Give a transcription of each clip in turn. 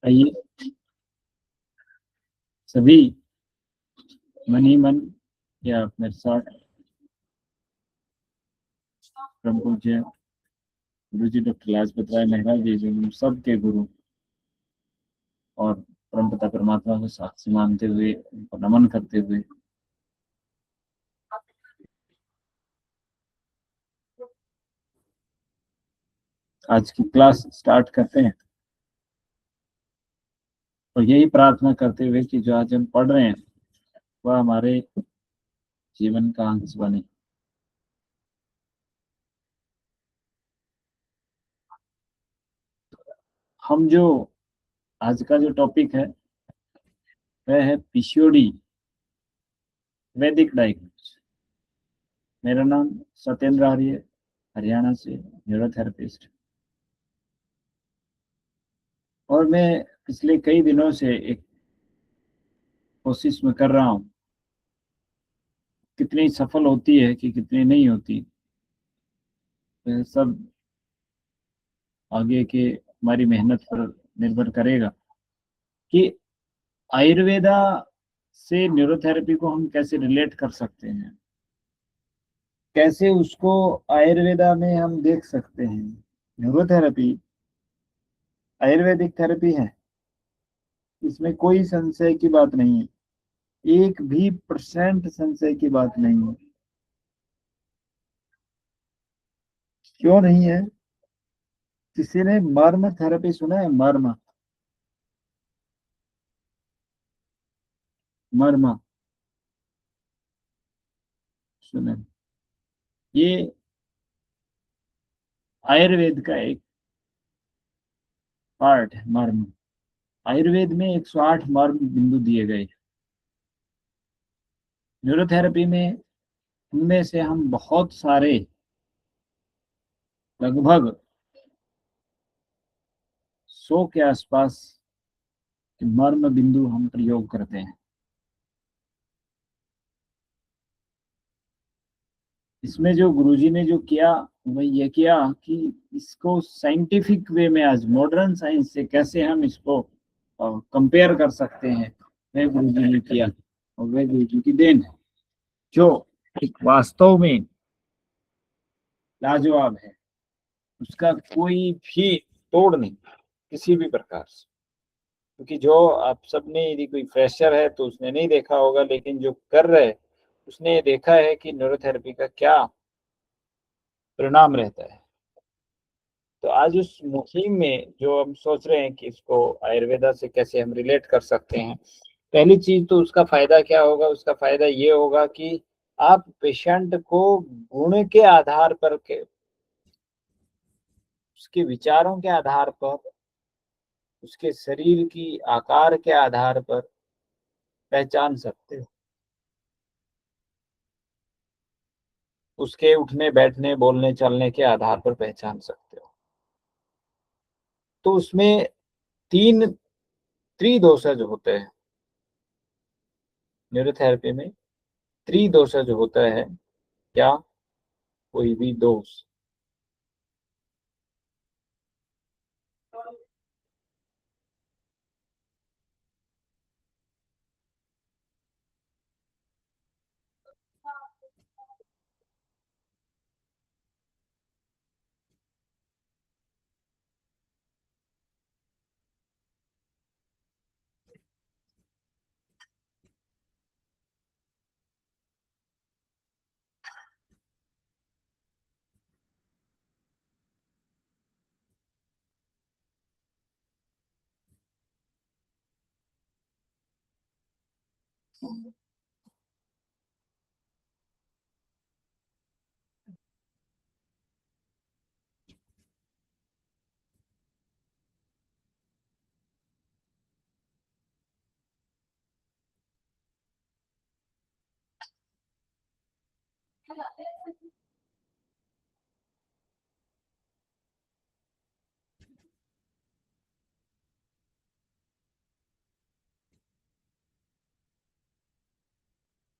आइए सभी मन ही मन या मेरे साथ परम पूज्य गुरु जी डॉक्टर लाजपत राय मेहरा जी जो हम सब के गुरु और परम पिता परमात्मा को साक्षी मानते हुए उनको नमन करते हुए आज की क्लास स्टार्ट करते हैं और यही प्रार्थना करते हुए कि जो आज हम पढ़ रहे हैं वह हमारे जीवन का अंश बने। हम जो आज का जो टॉपिक है वह है पीसीओडी वैदिक डायग्नोस। मेरा नाम सत्येंद्र आर्य, हरियाणा से न्यूरोथेरेपिस्ट, और मैं पिछले कई दिनों से एक कोशिश में कर रहा हूँ, कितनी सफल होती है कि कितनी नहीं होती वह सब आगे के हमारी मेहनत पर निर्भर करेगा कि आयुर्वेदा से न्यूरोथेरेपी को हम कैसे रिलेट कर सकते हैं, कैसे उसको आयुर्वेदा में हम देख सकते हैं। न्यूरोथेरेपी आयुर्वेदिक थेरेपी है, इसमें कोई संशय की बात नहीं है, 1% संशय की बात नहीं है। क्यों नहीं है? किसी ने मर्म थेरेपी सुना है? मर्म मर्म सुने? ये आयुर्वेद का एक पार्ट है मर्म। आयुर्वेद में 108 मर्म बिंदु दिए गए। न्यूरोथेरेपी में उनमें से हम बहुत सारे, लगभग 100 के आसपास मर्म बिंदु हम प्रयोग करते हैं। इसमें जो गुरुजी ने जो किया वह ये किया कि इसको साइंटिफिक वे में, आज मॉडर्न साइंस से कैसे हम इसको कंपेयर कर सकते हैं, वह गुरुजी ने किया और वह गुरुजी की देन है जो एक वास्तव में लाजवाब है। उसका कोई भी तोड़ नहीं किसी भी प्रकार से, क्योंकि जो आप सबने, यदि कोई फ्रेशर है तो उसने नहीं देखा होगा, लेकिन जो कर रहे उसने ये देखा है कि न्यूरोथेरेपी का क्या परिणाम रहता है। तो आज उस मुहिम में जो हम सोच रहे हैं कि इसको आयुर्वेदा से कैसे हम रिलेट कर सकते हैं, पहली चीज तो उसका फायदा क्या होगा? उसका फायदा ये होगा कि आप पेशेंट को गुण के आधार पर के, उसके विचारों के आधार पर, उसके शरीर की आकार के आधार पर पहचान सकते हो, उसके उठने बैठने बोलने चलने के आधार पर पहचान सकते हो। तो उसमें 3 त्रिदोषज होते हैं। न्यूरोथेरेपी में त्रिदोषज होता है। क्या? कोई भी दोष।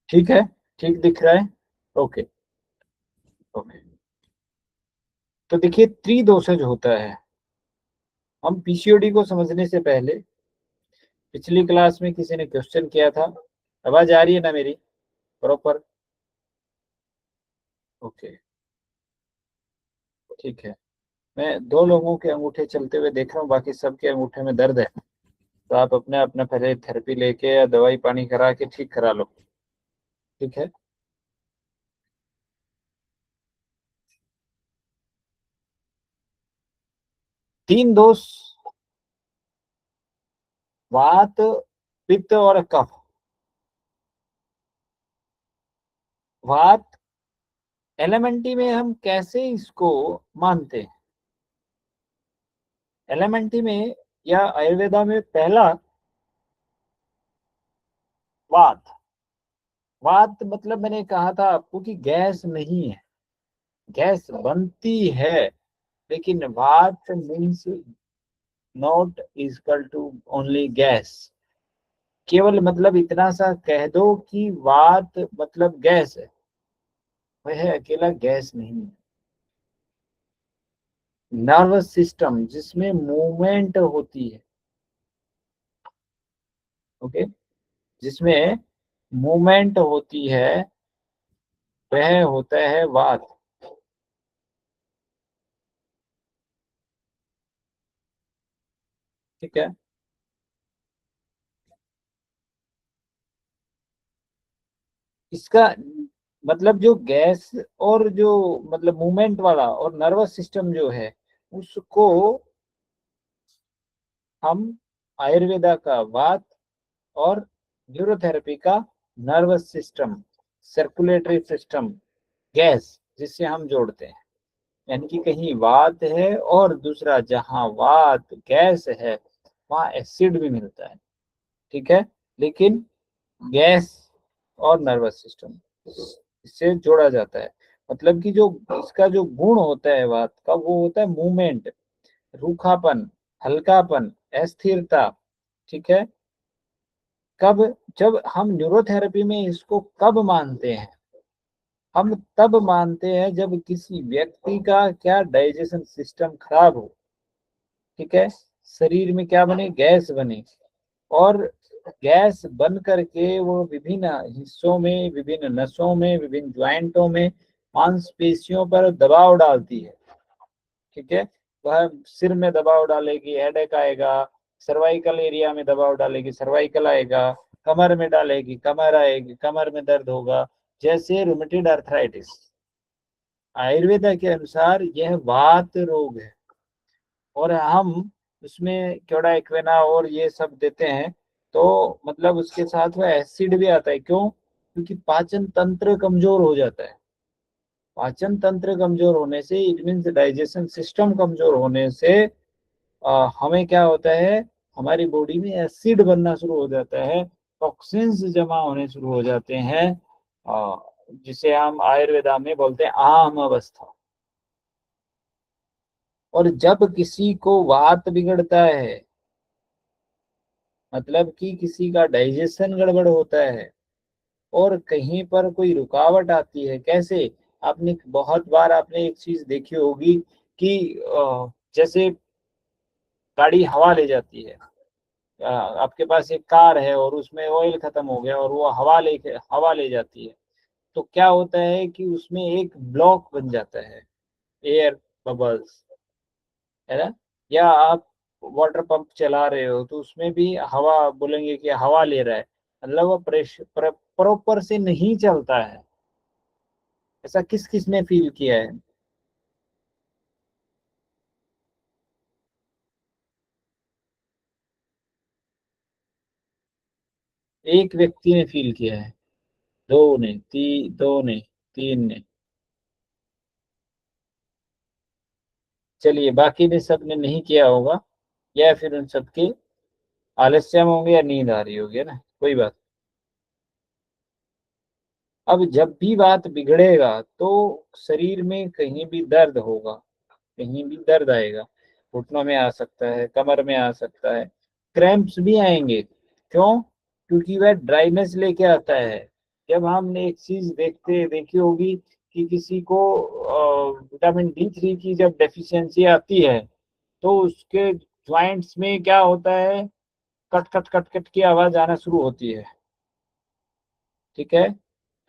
ठीक है, ठीक दिख रहा है? Okay okay. तो देखिए त्रिदोषज होता है। हम पीसीओडी को समझने से पहले पिछली क्लास में किसी ने क्वेश्चन किया था। आवाज आ रही है ना मेरी प्रॉपर? ओके, ठीक है। मैं दो लोगों के अंगूठे चलते हुए देख रहा हूँ, बाकी सबके अंगूठे में दर्द है। तो आप अपने अपना पहले थेरेपी लेके या दवाई पानी करा के ठीक करा लो, ठीक है। तीन दोष: वात, पित्त और कफ। वात एलिमेंटी में हम कैसे इसको मानते हैं? एलिमेंटी में या आयुर्वेदा में पहला वात। वात मतलब मैंने कहा था आपको कि गैस नहीं है, गैस बनती है, लेकिन vata means not equal to only gas. केवल मतलब इतना सा कह दो कि वात मतलब गैस है, वह अकेला गैस नहीं है। नर्वस सिस्टम जिसमें मूवमेंट होती है, ओके, जिसमें मूवमेंट होती है, वह होता है वात, ठीक है। इसका मतलब जो गैस और जो मतलब मूवमेंट वाला और नर्वस सिस्टम जो है, उसको हम आयुर्वेदा का वात और न्यूरोथेरेपी का nervous system, circulatory system, gas जिससे हम जोड़ते हैं। यानी कि कहीं वात है और दूसरा जहां वात गैस है वहां एसिड भी मिलता है, ठीक है। लेकिन गैस और नर्वस सिस्टम इससे जोड़ा जाता है। मतलब कि जो इसका जो गुण होता है वात का, वो होता है मूवमेंट, रूखापन, हल्कापन, अस्थिरता, ठीक है। कब? जब हम न्यूरोथेरेपी में इसको कब मानते हैं? हम तब मानते हैं जब किसी व्यक्ति का क्या डाइजेशन सिस्टम खराब हो, ठीक है। शरीर में क्या बने? गैस बने, और गैस बन करके वो विभिन्न हिस्सों में, विभिन्न नसों में, विभिन्न ज्वाइंटों में, मांसपेशियों पर दबाव डालती है, ठीक है। वह सिर में दबाव डालेगी, हेडेक आएगा, सर्वाइकल एरिया में दबाव डालेगी, सर्वाइकल आएगा, कमर में डालेगी, कमर आएगी, कमर में दर्द होगा, जैसे रुमेटॉइड अर्थराइटिस। आयुर्वेदा के अनुसार यह वात रोग है, और हम उसमें क्योड़ा एक्वेना और ये सब देते हैं, तो मतलब उसके साथ में एसिड भी आता है। क्यों? क्योंकि पाचन तंत्र कमजोर हो जाता है। पाचन तंत्र कमजोर होने से, इट मीन्स डाइजेशन सिस्टम कमजोर होने से हमें क्या होता है, हमारी बॉडी में एसिड बनना शुरू हो जाता है, टॉक्सिन्स जमा होने शुरू हो जाते हैं, जिसे हम आयुर्वेदा में बोलते हैं आम अवस्था। और जब किसी को वात बिगड़ता है, मतलब कि किसी का डाइजेशन गड़बड़ होता है और कहीं पर कोई रुकावट आती है, कैसे? आपने बहुत बार आपने एक चीज देखी होगी कि जैसे गाड़ी हवा ले जाती है, आपके पास एक कार है और उसमें ऑयल खत्म हो गया और वो हवा ले जाती है, तो क्या होता है कि उसमें एक ब्लॉक बन जाता है, एयर बबल्स, है ना। या आप वाटर पंप चला रहे हो तो उसमें भी हवा, बोलेंगे कि हवा ले रहा है, मतलब वो प्रेशर प्रॉपर से नहीं चलता है। ऐसा किस किस ने फील किया है? एक व्यक्ति ने फील किया है, दो ने, तीन ने, चलिए बाकी ने सब ने नहीं किया होगा, या फिर उन सबके आलस्य में होंगे या नींद आ रही होगी, है ना, कोई बात। अब जब भी बात बिगड़ेगा तो शरीर में कहीं भी दर्द होगा, कहीं भी दर्द आएगा, घुटनों में आ सकता है, कमर में आ सकता है, क्रैम्प्स भी आएंगे। क्यों? क्योंकि वह ड्राइनेस लेके आता है। जब हमने एक चीज देखी होगी कि किसी को विटामिन D3 की जब डेफिशिएंसी आती है, तो उसके ज्वाइंट्स में क्या होता है? कट कट कट कट की आवाज आना शुरू होती है, ठीक है।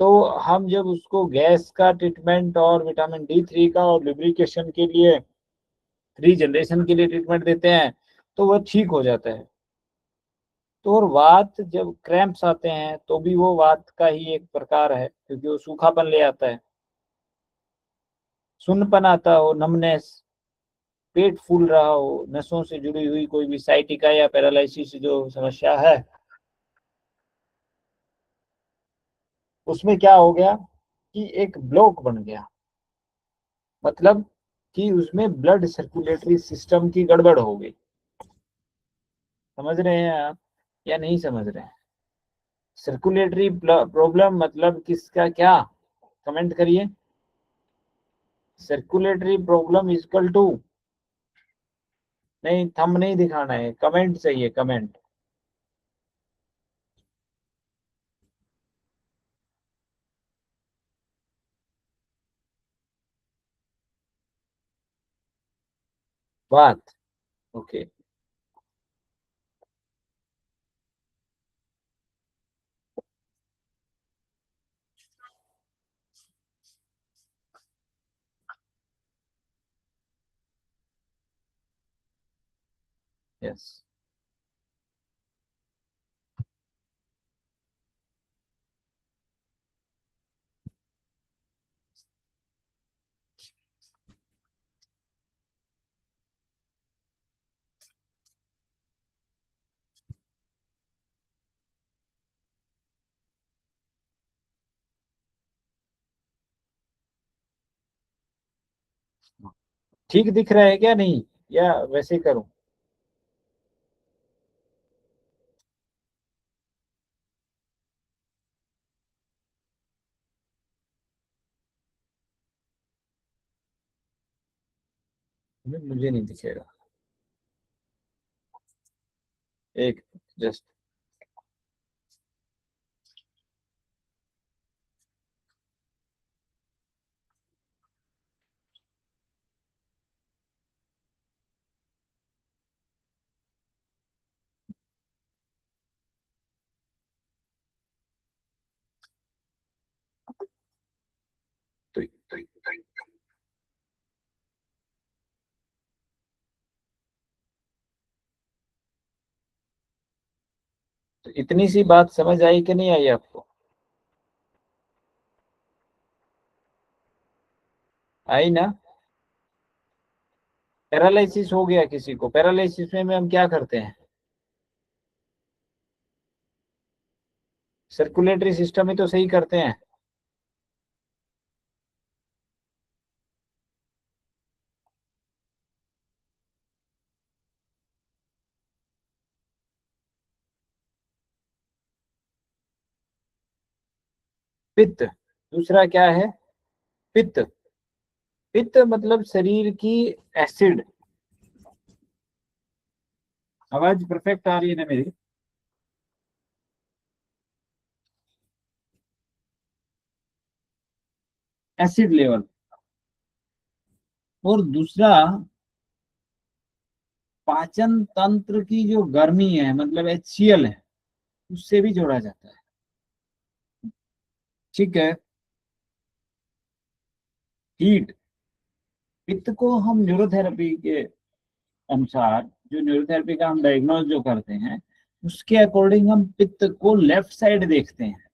तो हम जब उसको गैस का ट्रीटमेंट और विटामिन D3 का और लुब्रिकेशन के लिए, रीजनरेशन के लिए ट्रीटमेंट देते हैं, तो वह ठीक हो जाता है। तो और वात जब क्रैम्प्स आते हैं तो भी वो वात का ही एक प्रकार है, क्योंकि वो सूखापन ले आता है। सुन्नपन आता हो, नमनेस, पेट फूल रहा हो, नसों से जुड़ी हुई कोई भी साइटिका या पैरालिसिस जो समस्या है, उसमें क्या हो गया कि एक ब्लॉक बन गया, मतलब कि उसमें ब्लड सर्कुलेटरी सिस्टम की गड़बड़ हो गई। समझ रहे हैं आप या नहीं समझ रहे हैं? सर्कुलेटरी प्रॉब्लम मतलब किसका क्या, कमेंट करिए। सर्कुलेटरी प्रॉब्लम इक्वल टू, नहीं थंब नहीं दिखाना है, कमेंट चाहिए, कमेंट। बात, ओके। यस, ठीक दिख रहा है क्या नहीं, या वैसे करूं? मुझे नहीं दिखेगा, एक जस्ट। तो, तो, तो इतनी सी बात समझ आई कि नहीं आई आपको? आई ना? पैरालिसिस हो गया किसी को, पैरालिसिस में हम क्या करते हैं? सर्कुलेटरी सिस्टम ही तो सही करते हैं। पित्त, दूसरा क्या है? पित्त। पित्त मतलब शरीर की एसिड। आवाज परफेक्ट आ रही है ना मेरी? Acid level. और दूसरा, पाचन तंत्र की जो गर्मी है, मतलब HCl है, उससे भी जोड़ा जाता है। ठीक है। हीट। पित्त को हम न्यूरोथेरेपी के अनुसार, जो न्यूरोथेरेपी का हम डायग्नोज जो करते हैं, उसके अकॉर्डिंग हम पित्त को लेफ्ट साइड देखते हैं।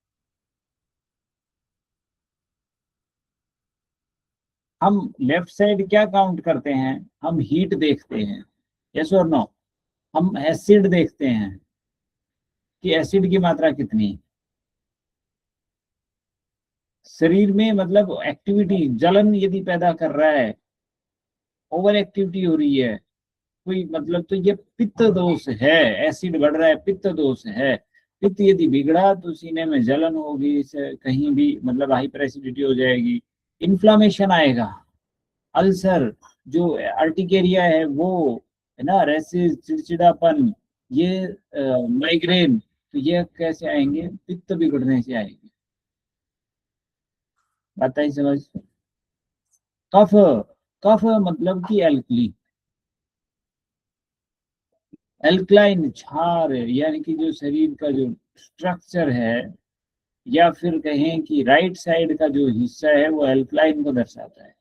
हम लेफ्ट साइड क्या काउंट करते हैं? हम हीट देखते हैं, यस और नो। हम एसिड देखते हैं कि एसिड की मात्रा कितनी है शरीर में, मतलब एक्टिविटी, जलन यदि पैदा कर रहा है, ओवर एक्टिविटी हो रही है कोई, मतलब तो ये पित्त दोष है। एसिड बढ़ रहा है, पित्त दोष है। पित्त यदि बिगड़ा तो सीने में जलन होगी, इसे कहीं भी मतलब हाइपर एसिडिटी हो जाएगी, इन्फ्लामेशन आएगा, अल्सर, जो अर्टिकेरिया है वो, है ना, रेसिस, चिड़चिड़ापन, ये माइग्रेन, तो ये कैसे आएंगे? पित्त बिगड़ने से आएंगे। बात आई समझ? कफ। कफ मतलब कि एल्कली। एल्कलाइन क्षार यानी कि जो शरीर का जो स्ट्रक्चर है, या फिर कहें कि राइट साइड का जो हिस्सा है वो एल्कलाइन को दर्शाता है।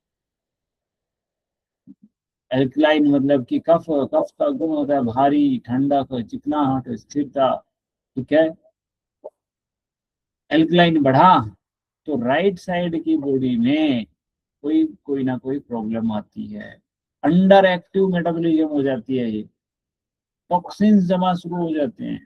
एल्कलाइन मतलब कि कफ, कफ का गुण होता है भारी, ठंडक, चिकनाहट, स्थिरता। ठीक है। एल्कलाइन बढ़ा तो राइट साइड की बॉडी में कोई कोई ना कोई प्रॉब्लम आती है, अंडर एक्टिव मेटाबॉलिज्म हो जाती है, ये टॉक्सिन्स जमा शुरू हो जाते हैं।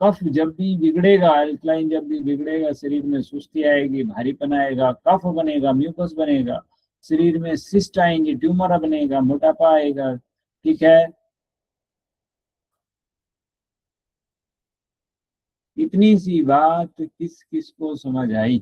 कफ जब भी बिगड़ेगा, अल्कलाइन जब भी बिगड़ेगा, शरीर में सुस्ती आएगी, भारीपन आएगा, कफ बनेगा, म्यूकस बनेगा, शरीर में सिस्ट आएंगे, ट्यूमर बनेगा, मोटापा आएगा। ठीक है। इतनी सी बात किस किस को समझ आई?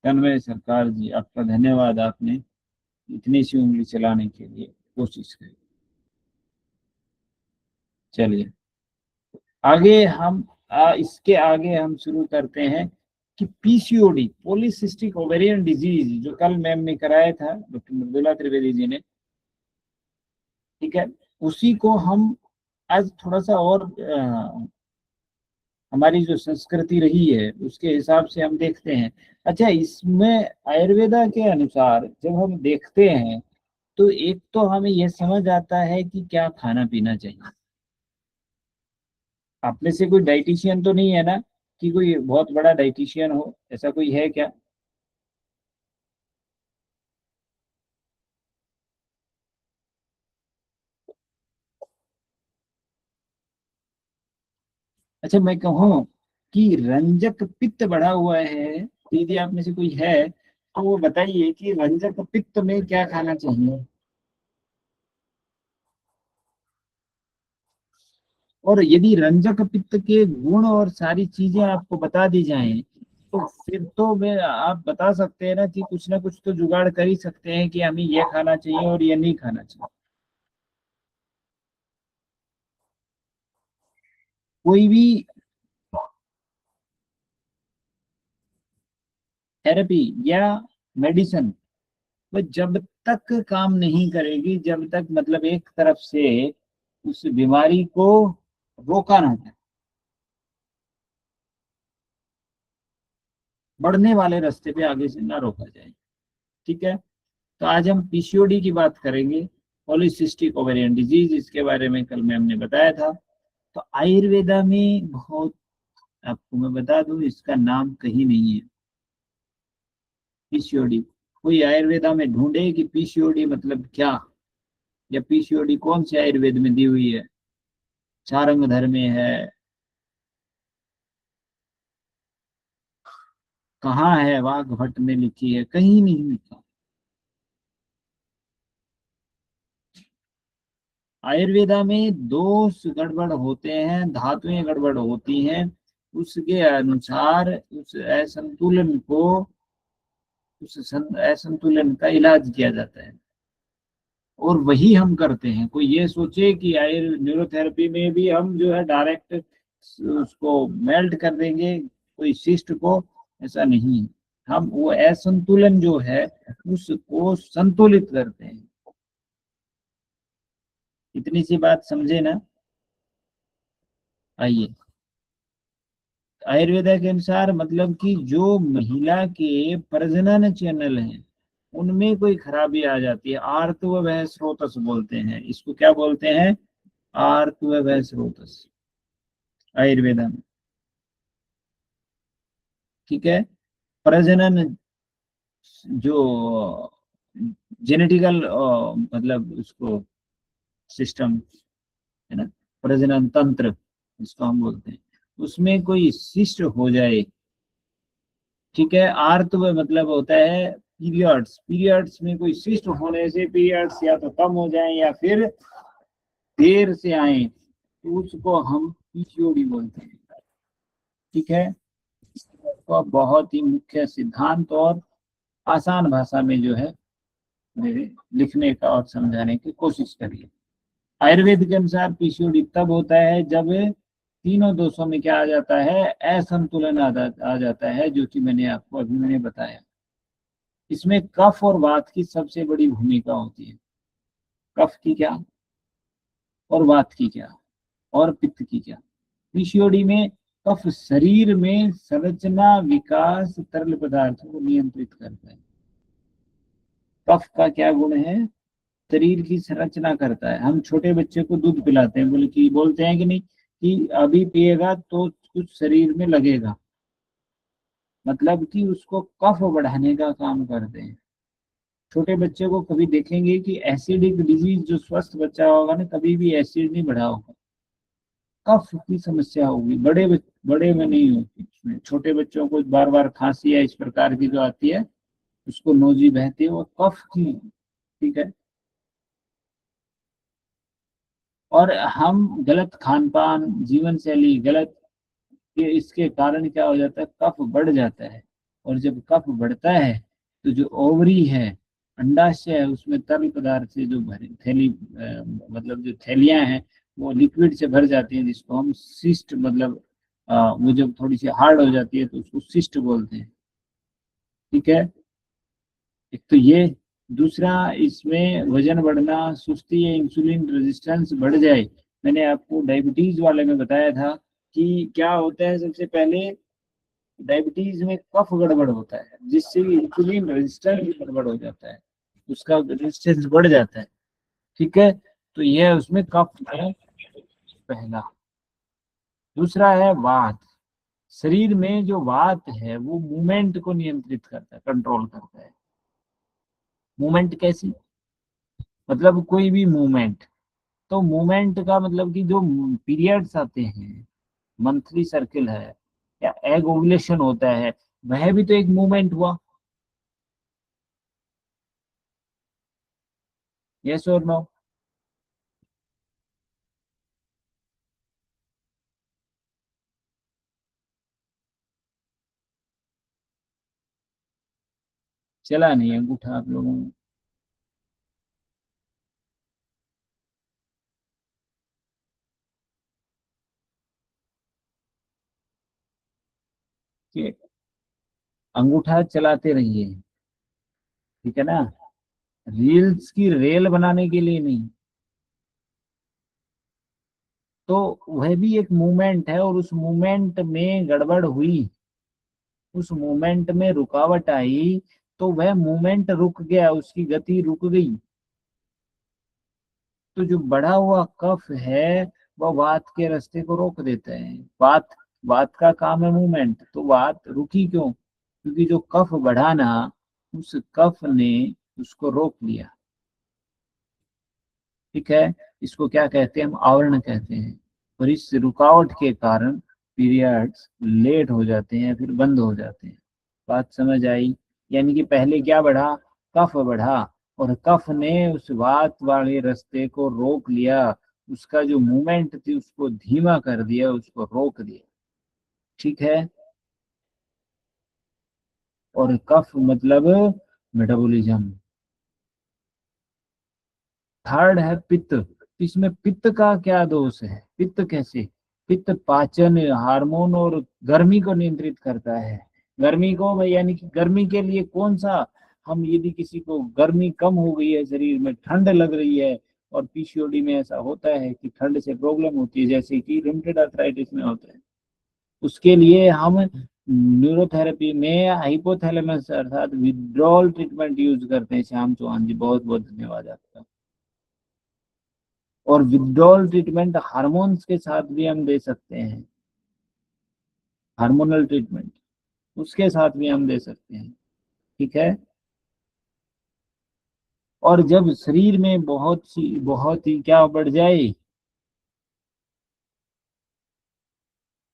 तन्मय सरकार जी, आपका धन्यवाद, आपने इतनी सी उंगली चलाने के लिए कोशिश करी। चलिए आगे हम इसके आगे हम शुरू करते हैं कि पीसीओडी, पॉलीसिस्टिक ओवेरियन डिजीज, जो कल मैम ने कराया था, डॉक्टर मृदुला त्रिवेदी जी ने। ठीक है। उसी को हम आज थोड़ा सा और हमारी जो संस्कृति रही है उसके हिसाब से हम देखते हैं। अच्छा, इसमें आयुर्वेदा के अनुसार जब हम देखते हैं तो एक तो हमें यह समझ आता है कि क्या खाना पीना चाहिए। आप में से कोई डाइटिशियन तो नहीं है ना, कि कोई बहुत बड़ा डाइटिशियन हो, ऐसा कोई है क्या? अच्छा, मैं कहूँ कि रंजक पित्त बढ़ा हुआ है, यदि आप में से कोई है तो वो बताइए कि रंजक पित्त में क्या खाना चाहिए। और यदि रंजक पित्त के गुण और सारी चीजें आपको बता दी जाएं तो फिर तो मैं आप बता सकते हैं ना कि कुछ ना कुछ तो जुगाड़ कर ही सकते हैं कि हमें ये खाना चाहिए और ये नहीं खाना चाहिए। कोई भी थेरेपी या मेडिसिन वो जब तक काम नहीं करेगी, जब तक मतलब एक तरफ से उस बीमारी को रोका ना जाए, बढ़ने वाले रास्ते पे आगे से ना रोका जाए। ठीक है। तो आज हम पीसीओडी की बात करेंगे, पॉलीसिस्टिक ओवेरियन डिजीज, इसके बारे में कल मैम ने बताया था। तो आयुर्वेदा में बहुत, आपको मैं बता दूं, इसका नाम कहीं नहीं है पीसीओडी। कोई आयुर्वेदा में ढूंढे कि पीसीओडी मतलब क्या, या पीसीओडी कौन से आयुर्वेद में दी हुई है, चारंग में है, कहाँ है, वाघ भट्ट ने लिखी है, कहीं नहीं लिखा। आयुर्वेदा में दोष गड़बड़ होते हैं, धातुएं गड़बड़ होती हैं, उसके अनुसार उस असंतुलन को, असंतुलन का इलाज किया जाता है, और वही हम करते हैं। कोई ये सोचे कि आयुर न्यूरोथेरेपी में भी हम जो है डायरेक्ट उसको मेल्ट कर देंगे कोई सिस्ट को, ऐसा नहीं है। हम वो असंतुलन जो है उसको संतुलित करते हैं। इतनी सी बात समझे ना? आइए, आयुर्वेदा के अनुसार मतलब कि जो महिला के प्रजनन चैनल हैं उनमें कोई खराबी आ जाती है, आर्तव वह स्रोतस बोलते हैं इसको, क्या बोलते हैं? आर्तव वह स्रोतस, आयुर्वेदा में। ठीक है। प्रजनन जो जेनेटिकल मतलब उसको सिस्टम है ना, प्रजनन तंत्र जिसको हम बोलते हैं, उसमें कोई शिष्ट हो जाए। ठीक है। आर्तव मतलब होता है पीरियड्स, पीरियड्स में कोई शिष्ट होने से पीरियड्स या तो कम हो जाए या फिर देर से आए तो उसको हम पीसीओडी बोलते हैं। ठीक है। तो बहुत ही मुख्य सिद्धांत और आसान भाषा में जो है मेरे लिखने का और समझाने की कोशिश करिए। आयुर्वेद के अनुसार पीसीओडी तब होता है जब तीनों दोषों में क्या आ जाता है, असंतुलन आ जाता है, जो कि मैंने बताया। इसमें कफ और वात की सबसे बड़ी भूमिका होती है। कफ की क्या, और वात की क्या, और पित्त की क्या। पीसीओडी में कफ शरीर में संरचना, विकास, तरल पदार्थों को नियंत्रित करता है। कफ का क्या गुण है, शरीर की संरचना करता है। हम छोटे बच्चे को दूध पिलाते हैं, बोलते हैं कि नहीं कि अभी पिएगा तो कुछ शरीर में लगेगा, मतलब कि उसको कफ बढ़ाने का काम करते हैं। छोटे बच्चे को कभी देखेंगे कि एसिडिक डिजीज, जो स्वस्थ बच्चा होगा ना, कभी भी एसिड नहीं बढ़ा होगा, कफ की समस्या होगी। बड़े में नहीं होती। इसमें छोटे बच्चों को बार बार खांसी या इस प्रकार की जो आती है, उसको नोजी बहती है, वो कफ की। ठीक है। और हम गलत खान पान, जीवन शैली गलत, ये इसके कारण क्या हो जाता है, कफ बढ़ जाता है। और जब कफ बढ़ता है तो जो ओवरी है, अंडाशय है, उसमें तरल पदार्थ से जो भरी थैली, मतलब जो थैलियां हैं, वो लिक्विड से भर जाती हैं, जिसको हम सिस्ट, मतलब वो जब थोड़ी सी हार्ड हो जाती है तो उसको सिस्ट बोलते हैं। ठीक है। एक तो ये, दूसरा इसमें वजन बढ़ना, सुस्ती या इंसुलिन रेजिस्टेंस बढ़ जाए। मैंने आपको डायबिटीज वाले में बताया था कि क्या होता है, सबसे पहले डायबिटीज में कफ गड़बड़ होता है, जिससे इंसुलिन रेजिस्टेंस भी गड़बड़ हो जाता है, उसका रेजिस्टेंस बढ़ जाता है। ठीक है। तो यह उसमें कफ है पहला। दूसरा है वात। शरीर में जो वात है वो मूवमेंट को नियंत्रित करता है, कंट्रोल करता है। मूवमेंट कैसी, मतलब कोई भी मूवमेंट। तो मूवमेंट का मतलब कि जो पीरियड्स आते हैं, मंथली सर्किल है या एग ओवुलेशन होता है, वह भी तो एक मूवमेंट हुआ। यस और नो। चला नहीं अंगूठा आप लोगों के, अंगूठा चलाते रहिए। ठीक है ना, रील्स की रेल बनाने के लिए नहीं। तो वह भी एक मूवमेंट है, और उस मूवमेंट में गड़बड़ हुई, उस मूवमेंट में रुकावट आई, तो वह मूवमेंट रुक गया, उसकी गति रुक गई। तो जो बढ़ा हुआ कफ है वह वात के रास्ते को रोक देता है। वात, वात का काम है मूवमेंट, तो वात रुकी क्यों, क्योंकि जो कफ बढ़ा ना, उस कफ ने उसको रोक लिया। ठीक है। इसको क्या कहते हैं, हम आवरण कहते हैं। और इस रुकावट के कारण पीरियड्स लेट हो जाते हैं, फिर बंद हो जाते हैं। बात समझ आई। यानी कि पहले क्या बढ़ा, कफ बढ़ा, और कफ ने उस वात वाले रास्ते को रोक लिया, उसका जो मूवमेंट थी उसको धीमा कर दिया, उसको रोक दिया। ठीक है। और कफ मतलब मेटाबॉलिज्म। थर्ड है पित्त। इसमें पित्त का क्या दोष है, पित्त कैसे, पित्त पाचन, हार्मोन और गर्मी को नियंत्रित करता है। गर्मी को, यानी कि गर्मी के लिए कौन सा, हम यदि किसी को गर्मी कम हो गई है, शरीर में ठंड लग रही है, और पीसीओडी में ऐसा होता है कि ठंड से प्रॉब्लम होती है, जैसे कि रूमेटॉइड आर्थराइटिस में होता है, उसके लिए हम न्यूरोथेरेपी में हाइपोथैलेमस अर्थात विड्रॉल ट्रीटमेंट यूज करते हैं। श्याम चौहान जी, बहुत बहुत धन्यवाद आपका। और विड्रॉल ट्रीटमेंट हार्मोन्स के साथ भी हम दे सकते हैं, हार्मोनल ट्रीटमेंट उसके साथ भी हम दे सकते हैं। ठीक है। और जब शरीर में बहुत ही क्या बढ़ जाए,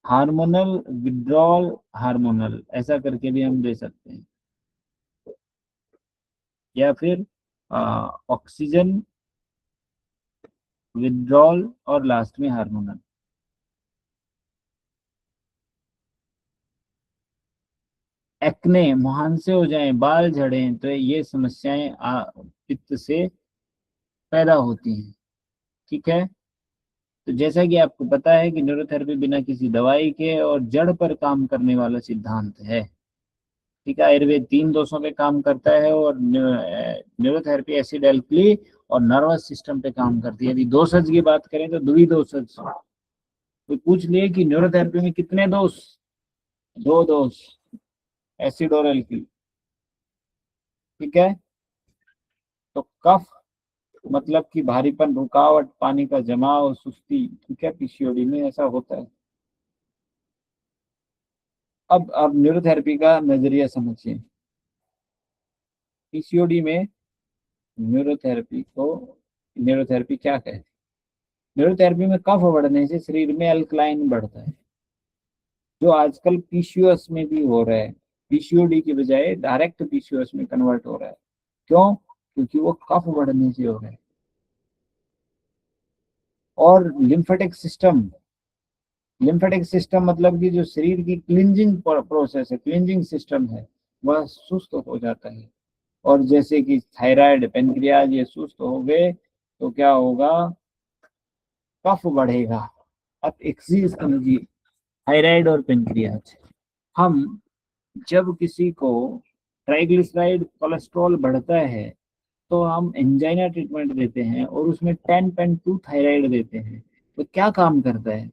हार्मोनल विड्रॉल, हार्मोनल ऐसा करके भी हम दे सकते हैं, या फिर ऑक्सीजन, विड्रॉल, और लास्ट में हार्मोनल। एक्ने, मुहांसे हो जाएं, बाल झड़ें, तो ये समस्याएं पित्त से पैदा होती हैं। ठीक है। तो जैसा कि आपको पता है कि न्यूरोथेरेपी बिना किसी दवाई के और जड़ पर काम करने वाला सिद्धांत है। ठीक है, आयुर्वेद 3 दोषों पे काम करता है और न्यूरोथेरेपी एसिड एल्कली और नर्वस सिस्टम पे काम करती है। यदि दोषज की बात करें तो द्विदोषज। कोई पूछ लिए कि न्यूरोथेरेपी में कितने दोष? 2 दोष, एसिड और एल्कली। ठीक है, तो कफ मतलब कि भारीपन, रुकावट, पानी का जमाव, सुस्ती। ठीक है, पीसीओडी में ऐसा होता है। अब न्यूरोथेरेपी का नजरिया समझिए। पीसीओडी में न्यूरोथेरेपी क्या कहते हैं? न्यूरोथेरेपी में कफ बढ़ने से शरीर में अल्कलाइन बढ़ता है, जो आजकल पीसीओएस में भी हो रहा है। पीसीओडी की बजाय डायरेक्ट पीसीओएस में कन्वर्ट हो रहा है। क्यों? क्योंकि वो कफ बढ़ने से हो रहा है। और लिम्फेटिक सिस्टम मतलब कि जो शरीर की क्लींजिंग प्रोसेस है, क्लींजिंग सिस्टम है, वह सुस्त हो जाता है। और जैसे कि थायराइड, पेनक्रियाज ये सुस्त हो गए तो क्या होगा? कफ बढ़ेगा। अब एक चीज समझिए, थायराइड और पेनक्रियाज, हम जब किसी को ट्राइग्लिसराइड कोलेस्ट्रॉल बढ़ता है तो हम एंजाइना ट्रीटमेंट देते हैं और उसमें 10.2 थायराइड देते हैं। तो क्या काम करता है?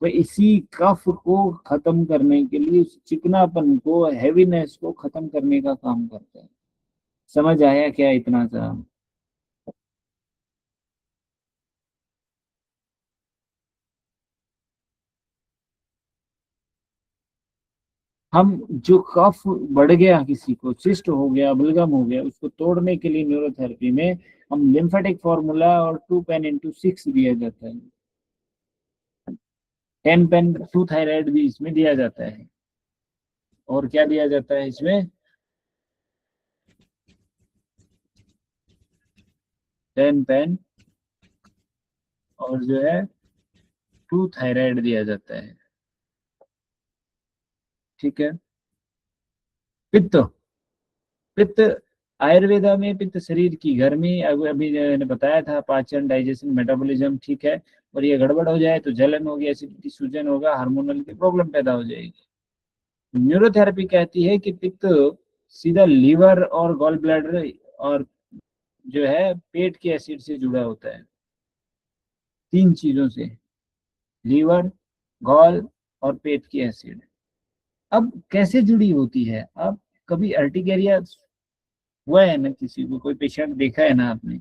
वो इसी कफ को खत्म करने के लिए, उस चिकनापन को, हैवीनेस को खत्म करने का काम करता है। समझ आया क्या इतना सा? हम जो कफ बढ़ गया, किसी को सिस्ट हो गया, बलगम हो गया, उसको तोड़ने के लिए न्यूरोथेरेपी में हम लिम्फेटिक फॉर्मूला और 2 पेन इंटू 6 दिया जाता है। 10 पेन 2 थायराइड भी इसमें दिया जाता है। और क्या दिया जाता है इसमें? 10 पेन और जो है 2 थायराइड दिया जाता है। ठीक है। पित्त, पित्त आयुर्वेदा में पित्त शरीर की गर्मी, अभी मैंने बताया था, पाचन, डाइजेशन, मेटाबॉलिज्म। ठीक है, और ये गड़बड़ हो जाए तो जलन होगी, एसिडिटी, सूजन होगा, हार्मोनल की प्रॉब्लम पैदा हो जाएगी। न्यूरोथेरेपी कहती है कि पित्त सीधा लीवर और गॉल ब्लैडर और जो है पेट के एसिड से जुड़ा होता है। 3 चीजों से, लीवर, गॉल और पेट की एसिड। अब कैसे जुड़ी होती है? अब कभी अर्टिकेरिया हुआ है ना किसी को? कोई पेशेंट देखा है ना आपने?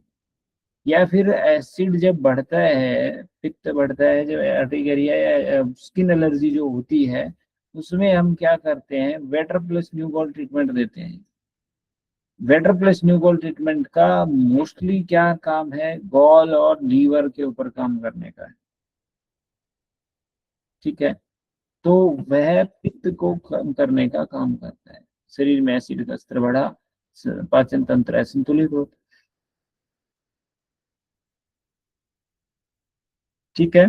या फिर एसिड जब बढ़ता है, पित्त बढ़ता है, जब अर्टिकेरिया या स्किन एलर्जी जो होती है, उसमें हम क्या करते हैं? वेटर प्लस न्यूगॉल ट्रीटमेंट देते हैं। वेटर प्लस न्यूगॉल ट्रीटमेंट का मोस्टली क्या काम है? गॉल और लीवर के ऊपर काम करने का है। ठीक है, तो वह पित्त को कम करने का काम करता है। शरीर में एसिड का स्तर बढ़ा, पाचन तंत्र असंतुलित होता। ठीक है,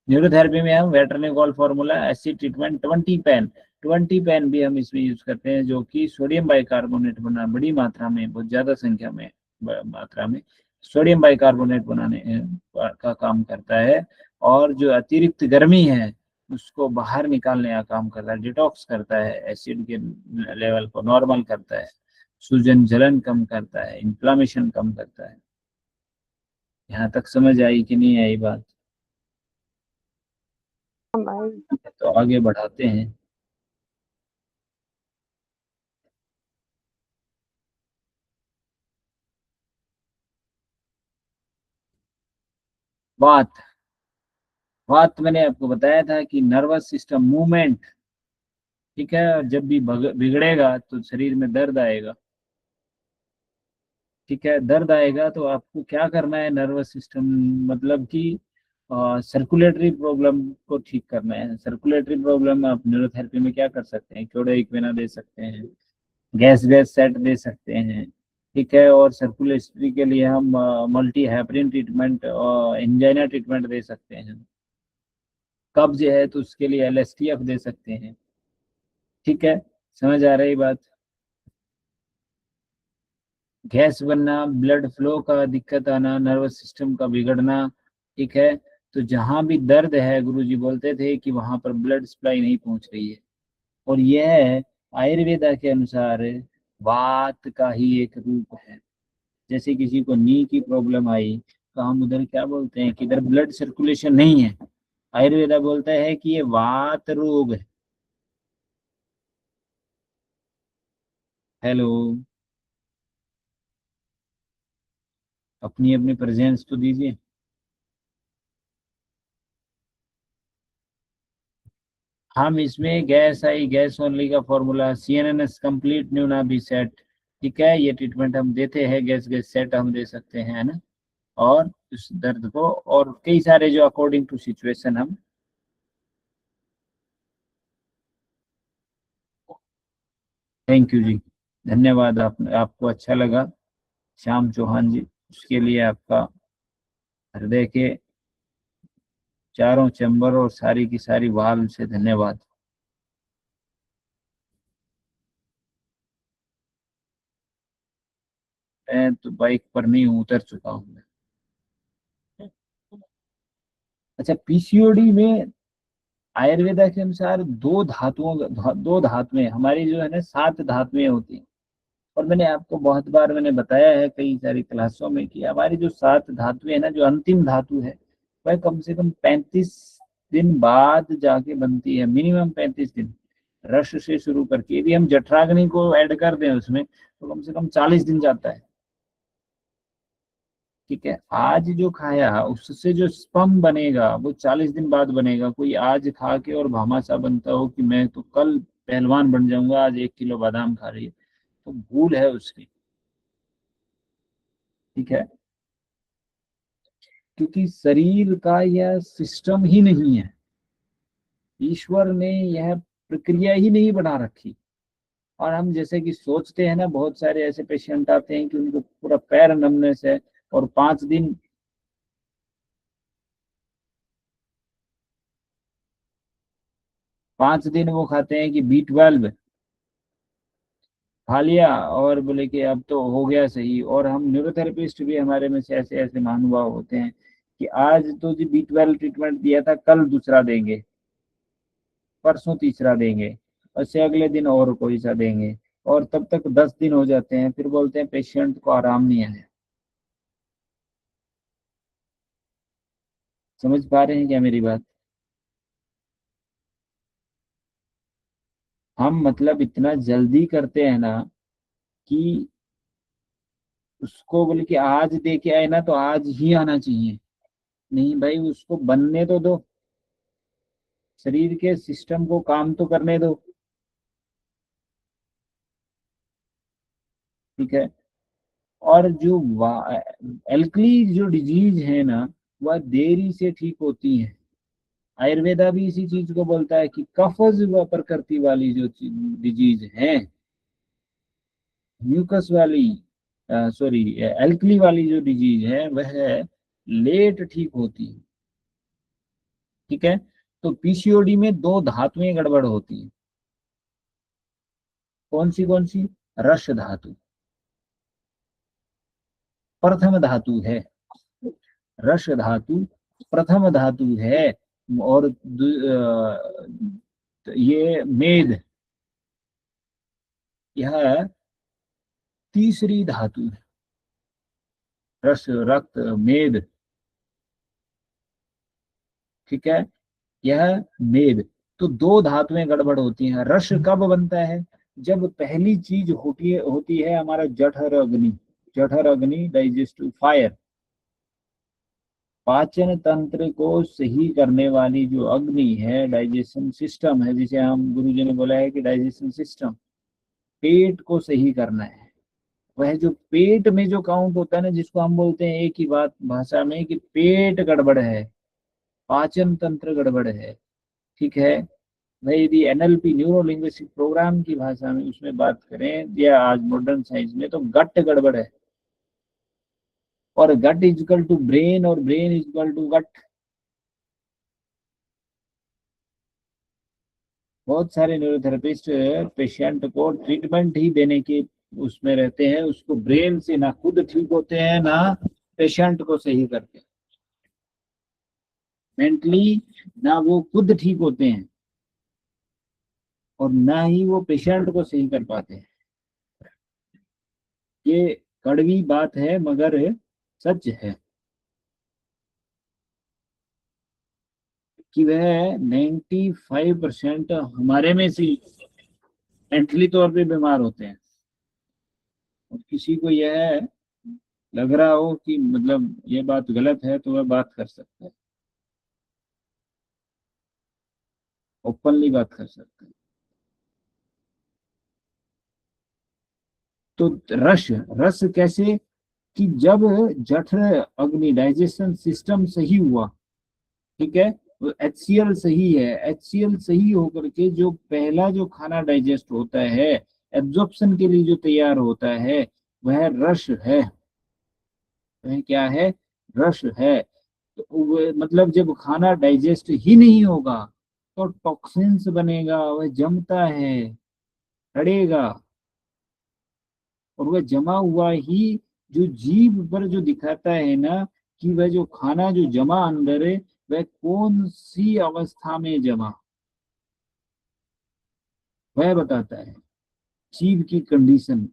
न्यूरोथेरेपी में हम वेटरनिकॉल formula, acid treatment, 20 pain, 20 pain भी हम इसमें यूज करते हैं, जो कि सोडियम बाइकार्बोनेट बना बड़ी मात्रा में, बहुत ज्यादा संख्या में, मात्रा में सोडियम बाइकार्बोनेट बनाने का काम करता है। और जो अतिरिक्त गर्मी है उसको बाहर निकालने का काम करता है, डिटॉक्स करता है, एसिड के लेवल को नॉर्मल करता है, सूजन जलन कम करता है, इन्फ्लामेशन कम करता है। यहाँ तक समझ आई कि नहीं आई बात? तो आगे बढ़ाते हैं। बात बात मैंने आपको बताया था कि नर्वस सिस्टम मूवमेंट। ठीक है, और जब भी बिगड़ेगा तो शरीर में दर्द आएगा। ठीक है, दर्द आएगा तो आपको क्या करना है? नर्वस सिस्टम मतलब कि सर्कुलेटरी प्रॉब्लम को ठीक करना है। सर्कुलेटरी प्रॉब्लम आप न्यूरोथेरेपी में क्या कर सकते हैं? क्योड़इक्विना दे सकते हैं, गैस गैस सेट दे सकते हैं। ठीक है, और सर्कुलेटरी के लिए हम मल्टी हैपरिन ट्रीटमेंट और एंजाइना ट्रीटमेंट दे सकते हैं। कब्ज है तो उसके लिए एलएसटीएफ दे सकते हैं। ठीक है, समझ आ रही बात? गैस बनना, ब्लड फ्लो का दिक्कत आना, नर्वस सिस्टम का बिगड़ना, ठीक है। तो जहां भी दर्द है, गुरुजी बोलते थे कि वहां पर ब्लड सप्लाई नहीं पहुंच रही है। और यह आयुर्वेदा के अनुसार वात का ही एक रूप है। जैसे किसी को नी की प्रॉब्लम आई तो हम उधर क्या बोलते हैं कि इधर ब्लड सर्कुलेशन नहीं है, आयुर्वेदा बोलता है कि ये वात रोग है। हेलो, अपनी अपनी प्रेजेंस तो दीजिए। हम इसमें गैस आई, गैस ओनली का फॉर्मूला CNNS कंप्लीट न्यूना बी सेट, ठीक है। ये ट्रीटमेंट हम देते हैं, गैस गैस सेट हम दे सकते हैं, है ना। और उस दर्द को और कई सारे जो अकॉर्डिंग टू सिचुएशन हम। थैंक यू जी, धन्यवाद। आपको अच्छा लगा श्याम चौहान जी, उसके लिए आपका हृदय के चारों चैम्बर और सारी की सारी वाल्व से धन्यवाद। मैं तो बाइक पर नहीं हूँ, उतर चुका हूँ मैं। अच्छा, पीसीओडी में आयुर्वेदा के अनुसार दो धातुएं हमारी जो है ना, 7 धातुएं होती हैं। और मैंने आपको बहुत बार मैंने बताया है कई सारी क्लासों में कि हमारी जो 7 धातुएं है ना, जो अंतिम धातु है वह कम से कम 35 दिन बाद जाके बनती है, मिनिमम 35 दिन। रस से शुरू करके यदि हम जठराग्नि को ऐड कर दें उसमें तो कम से कम 40 दिन जाता है, ठीक है। आज जो खाया उससे जो स्पम बनेगा वो 40 दिन बाद बनेगा। कोई आज खा के और भामासा बनता हो कि मैं तो कल पहलवान बन जाऊंगा, आज 1 किलो बादाम खा रही है, तो भूल है उसकी, ठीक है। क्योंकि शरीर का यह सिस्टम ही नहीं है, ईश्वर ने यह प्रक्रिया ही नहीं बना रखी। और हम जैसे कि सोचते हैं ना, बहुत सारे ऐसे पेशेंट आते हैं कि उनको पूरा पैर नमनेस है और 5 दिन, 5 दिन वो खाते हैं कि B12 खा लिया और बोले कि अब तो हो गया सही। और हम न्यूरोथेरेपिस्ट भी हमारे में से ऐसे ऐसे महानुभाव होते हैं कि आज तो जी B12 ट्रीटमेंट दिया था, कल दूसरा देंगे, परसों तीसरा देंगे, उससे अगले दिन और कोई सा देंगे। और तब तक 10 दिन हो जाते हैं, फिर बोलते हैं पेशेंट को आराम नहीं आया। समझ पा रहे हैं क्या मेरी बात? हम मतलब इतना जल्दी करते हैं ना कि उसको बोले कि आज दे के आए ना तो आज ही आना चाहिए। नहीं भाई, उसको बनने तो दो, शरीर के सिस्टम को काम तो करने दो, ठीक है। और जो एल्कली जो डिजीज है ना, वह देरी से ठीक होती है। आयुर्वेदा भी इसी चीज को बोलता है कि कफज व प्रकृति वाली जो डिजीज है, म्यूकस वाली, सॉरी, एल्कली वाली जो डिजीज है वह लेट ठीक होती है, ठीक है। तो पीसीओडी में 2 धातुएं गड़बड़ होती है। कौन सी? रस धातु प्रथम धातु है, रस धातु प्रथम धातु है। और ये मेद, यह तीसरी धातु है। रस, रक्त, मेद, ठीक है, यह मेद। तो 2 धातुएं गड़बड़ होती हैं। रस कब बनता है? जब पहली चीज होती है हमारा जठर अग्नि। जठर अग्नि, डाइजेस्टिव फायर, पाचन तंत्र को सही करने वाली जो अग्नि है, डाइजेशन सिस्टम है, जिसे हम गुरुजी ने बोला है कि डाइजेशन सिस्टम, पेट को सही करना है। वह जो पेट में जो काउंट होता है ना, जिसको हम बोलते हैं एक ही बात भाषा में कि पेट गड़बड़ है, पाचन तंत्र गड़बड़ है, ठीक है। भाई यदि NLP, न्यूरो लिंग्विस्टिक प्रोग्राम की भाषा में उसमें बात करें या आज मॉडर्न साइंस में, तो गट गड़बड़ है। और गट इजकल टू ब्रेन और ब्रेन इजकल टू गट। बहुत सारे न्यूरोथेरेपिस्ट पेशेंट को ट्रीटमेंट ही देने के उसमें रहते हैं, उसको ब्रेन से ना खुद ठीक होते हैं ना पेशेंट को सही करते हैं, मेंटली ना वो खुद ठीक होते हैं और ना ही वो पेशेंट को सही कर पाते हैं। ये कड़वी बात है मगर सच है कि वह 95% हमारे में से मेंटली तौर पे बीमार होते हैं। और किसी को यह लग रहा हो कि मतलब ये बात गलत है तो वह बात कर सकता है, ओपनली बात कर सकता है। तो रस रस कैसे कि जब जठर अग्नि डाइजेशन सिस्टम सही हुआ, ठीक है, तो HCl सही है, HCl सही होकर के जो पहला जो खाना डाइजेस्ट होता है, एब्जॉर्प्शन के लिए जो तैयार होता है, वह रस है। वह क्या है? रस है। तो मतलब जब खाना डाइजेस्ट ही नहीं होगा तो टॉक्सिन्स बनेगा, वह जमता है, सड़ेगा, और वह जमा हुआ ही जो जीभ पर जो दिखाता है ना कि वह जो खाना जो जमा अंदर है वह कौन सी अवस्था में जमा, वह बताता है। जीभ की कंडीशन,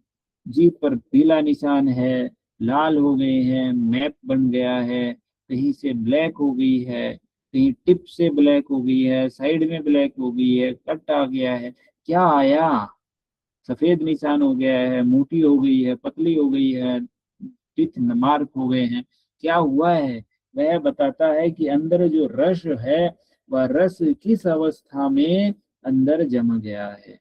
जीभ पर पीला निशान है, लाल हो गए हैं, मैप बन गया है, कहीं से ब्लैक हो गई है, कहीं टिप से ब्लैक हो गई है, साइड में ब्लैक हो गई है, कट आ गया है, क्या आया, सफेद निशान हो गया है, मोटी हो गई है, पतली हो गई है, टिथ मार्क हो गए हैं, क्या हुआ है, वह बताता है कि अंदर जो रस है वह रस किस अवस्था में अंदर जम गया है।